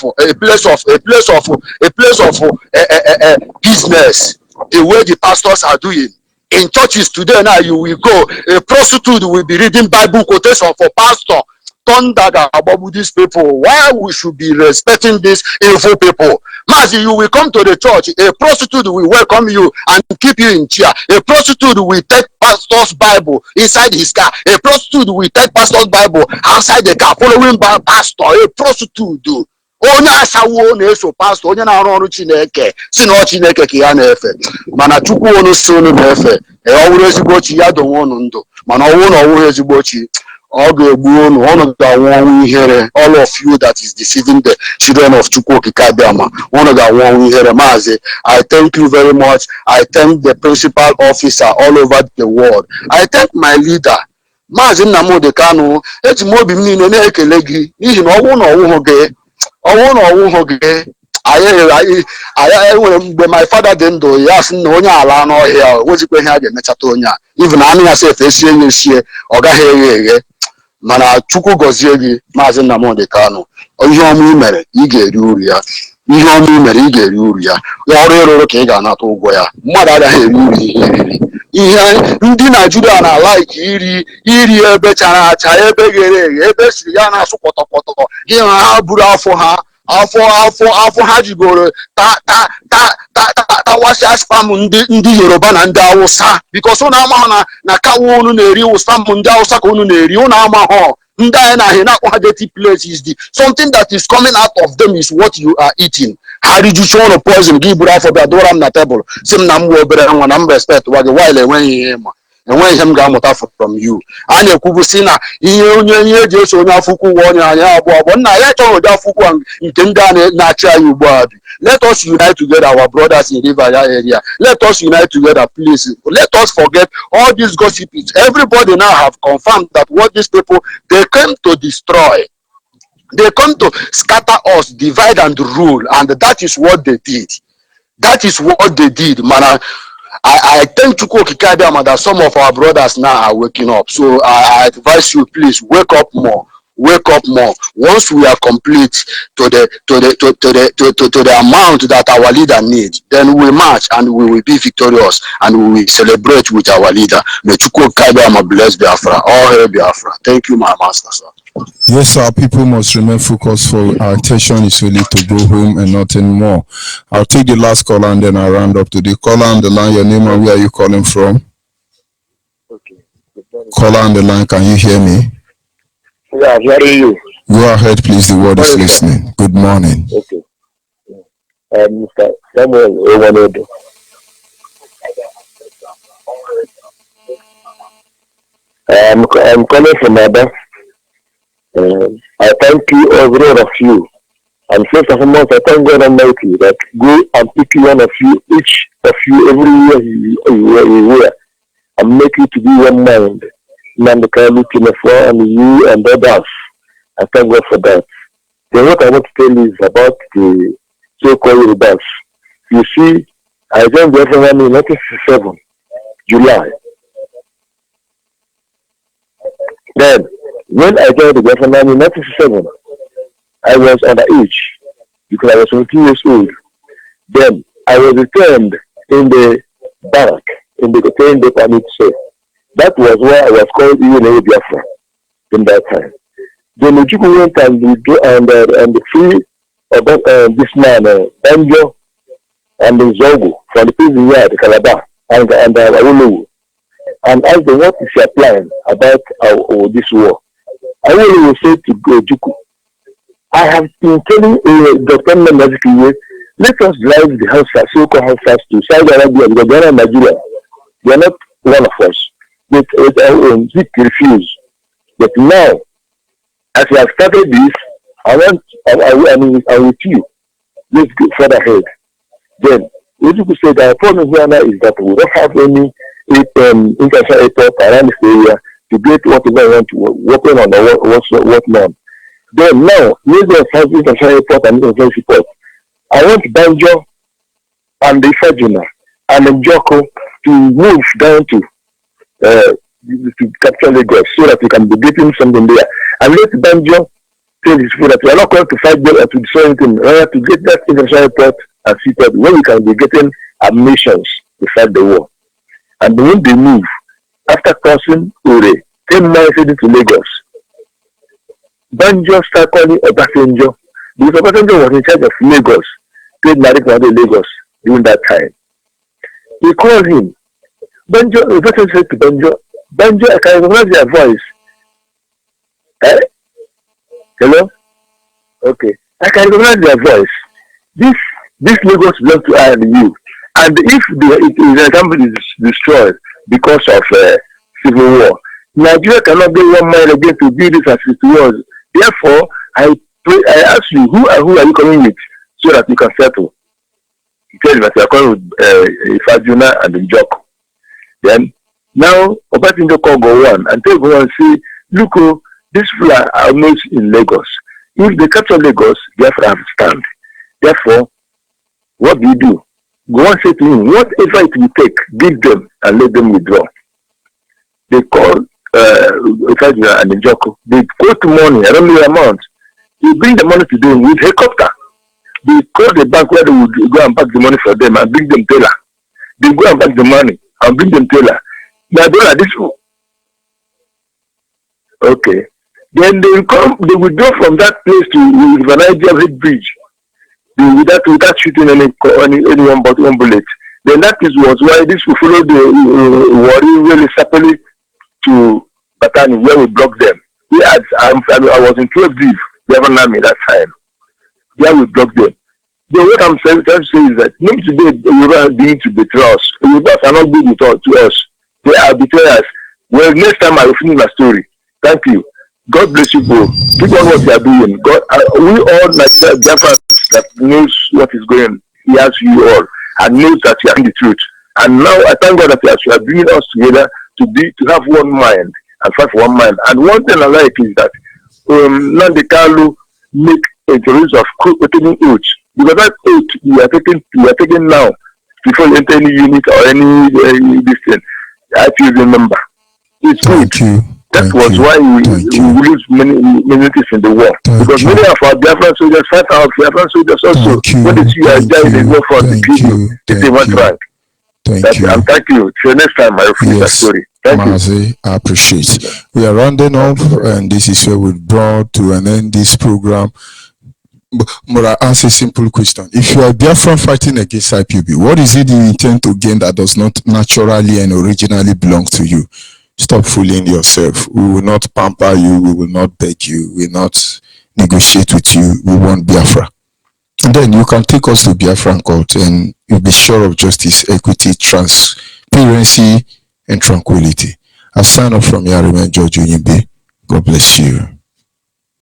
business. The way the pastors are doing in churches today, now you will go. A prostitute will be reading Bible quotation for pastor. Thunder about these people. Why we should be respecting these evil people? Mazi, you will come to the church. A prostitute will welcome you and keep you in chair. A prostitute will take pastor's Bible inside his car. A prostitute will take pastor's Bible outside the car, following by pastor. A prostitute do. Onye asawo na-eso pastor, onye na-arụ ọrụ Chineke, si na Chineke ka ya na-efe. Mana Chukwu onu si onu na-efe. Ọ wụrụ ezigbo chi ya donwe unu ndụ. Mana ọ wụrụ na ọ wụrụ ezigbo chi. All of you that is deceiving the children of Chukwu Kikabiyama, I thank you very much. I thank the principal officer all over the world. I thank my leader, Maazị Nnamdi Kanu. Eji m obi m niile na-ekele gị n'ihi na ọnwụ na ọnwụhụ gị mgbe my father dị ndụ ya sị na onye ala n'ọhịa wezikwa ihe a ga-emechata onye a even anụ ya sef esie ya esie ọ gaghị eghe mana Chukwu gọzie gị Maazị Nnamdi Kanu. Ihe ọma i mere ị ga-eri uru ya. Ihe ọma i mere ị ga-eri uru ya. Ọrụ ịrụrụ ka ị ga-anata ụgwọ ya. Mmadụ agaghị eri uru ihe eriri. Ihe ndị Naijiria na-alaiki iri ebe chara acha, ebe ghere eghe, ebe siri ya na-asụ pọtọpọtọ. Ihe ha buru afọ ha afọ ha jigoro tawasịa spam ndị Yoruba na ndị Hausa, because ụnụ amahụ na kawa unu na-eri spam ndị Hausa ka unu na-eri. Ụnụ amahụ ndị anyị na-ahị na-akpọ ha dirty place is the something that is coming out of them is what you are eating. Ha rijucha ụlọ poison gị buru afọ bịa dụra m na tebụl si m na m wee obere nwa na m respect wa gị while enweghị ihe ịma enweghị ihe m ga-amụta from you. A na-ekwubu si na ihe eji eso onye afọ ukwu ụwa onye anya abụọ nna ya chọrọ ụdị afọ ukwu nke ndị a na-achị anyị ugbu a bi. Let us unite together, our brothers in River area. Let us unite together, please. Let us forget all these gossips. Everybody now have confirmed that what these people, they came to destroy. They come to scatter us, divide and rule, and that is what they did. That is what they did, man. I thank Chukwu Okike that some of our brothers now are waking up. So I advise you, please wake up more. Wake up more. Once we are complete to the amount that our leader needs, then we march and we will be victorious and we will celebrate with our leader. May Chukwu Okike bless Biafra. All hail Biafra. Thank you, my master, sir. Yes, our people must remain focused, for our attention is really to go home and nothing more. I'll take the last caller and then I'll round up to the caller on the line. Your name and where are you calling from? Okay. Caller on the line, can you hear me? Yeah, I'm hearing you. Go ahead, please. The word is listening. Good morning. Okay. Mr. Samuel Owanedo. I'm calling from Ada. I thank you, all of you. And first and foremost, I thank God Almighty that go and pick one of you, each of you, every year you wear, and make you to be one mind. And you and others. I thank God for that. Then what I want to tell you is about the so-called Yorubas. You see, I joined the Biafran in 1967, July. Then, when I joined the Biafran in 1967, I was underage because I was 17 years old. Then, I was returned in the barrack, in the train depot, I need to say. That was why I was called Biafra in that time. Then the people went and free about this man, Banjo, and the Zogo from the prison yard, Calabar, and Awolowo, and asked them what is your plan about this war. Awolowo said to Juku, I have been telling Dr. Namaziki, let us drive the Hausa, so-called Hausa to Saudi Arabia because they are in Nigeria. They are not one of us. But Zik refused. But now, as we have started this, I with you. Let's go further ahead. Then, what you could say that our problem here now is that we don't have any international airport around this area to get whatever we want to work on or what not. Then now, Lagos has international airport and international support. I want Banjo and the Ifajuna and the Joko to move down to capture Lagos so that we can be getting something there. And let Banjo tell his people that we are not going to fight them or to destroy anything, rather to get that international airport and seated where we can be getting ammunitions to fight the war. And when they move, after crossing Ure, 10 miles into Lagos, Banjo started calling Obasanjo because Obasanjo was in charge of Lagos, State Marine Lagos during that time. He called him. Banjo, Obasanjo said to Banjo, I can recognize your voice. Eh? Hello? Okay. I can recognize your voice. This Lagos belongs to I and you. And if the country is destroyed because of civil war, Nigeria cannot go 1 mile again to build this as it was. Therefore, I ask you, who are you coming with so that you can settle? He tells me that you are coming with Ifajuna and the Joko. Then, now, Obasanjo call go on and tell go and say, look, these people are almost in Lagos. If they capture Lagos, Biafra have to stand. Therefore, what do? Go and say to him, whatever it will take, give them and let them withdraw. They call Ifajuna and the Joko. They quote money, I don't know the amount. They bring the money to them with helicopter. They call the bank where they would go and pack the money for them and bring them teller. They go and pack the money and bring them teller. Now, this. Okay. Then they withdraw from that place to the Niger Bridge. Without shooting anyone but one bullet. Then that was why this will follow the war really separately to Batani, where we blocked them. I was in 12 deep, they haven't known me that time. There we blocked them. Then what I'm trying to say is that not today you are being to betray us. You are not good to us. They are betrayers. Well, next time I will finish my story. Thank you. God bless you both. Keep on what you are doing. God, we all Nigeria Biafrans that knows what is going on. He has you all and knows that you are in the truth. And now I thank God that you are bringing us together to have one mind and fight for one mind. And one thing I like is that Nandi Kalu make a choice of taking oath, because that oath you are taking now before you enter any unit or any this thing. I feel remember. It's good. That was why we lose many things in the war. Because many of our Biafran soldiers fight out. Biafran soldiers also, when they see you are dying, they go for the people. They want rank. Thank you. And thank you. Till next time, I will finish that story. Thank you. I appreciate it. We are rounding up, and this is where we brought to an end this program. But I ask a simple question. If you are Biafran fighting against IPOB, what is it you intend to gain that does not naturally and originally belong to you? Stop fooling yourself. We will not pamper you. We will not beg you. We will not negotiate with you. We want Biafra. And then you can take us to Biafran court and you'll be sure of justice, equity, transparency, and tranquility. I sign off from here. I remain George Unyimbe. God bless you.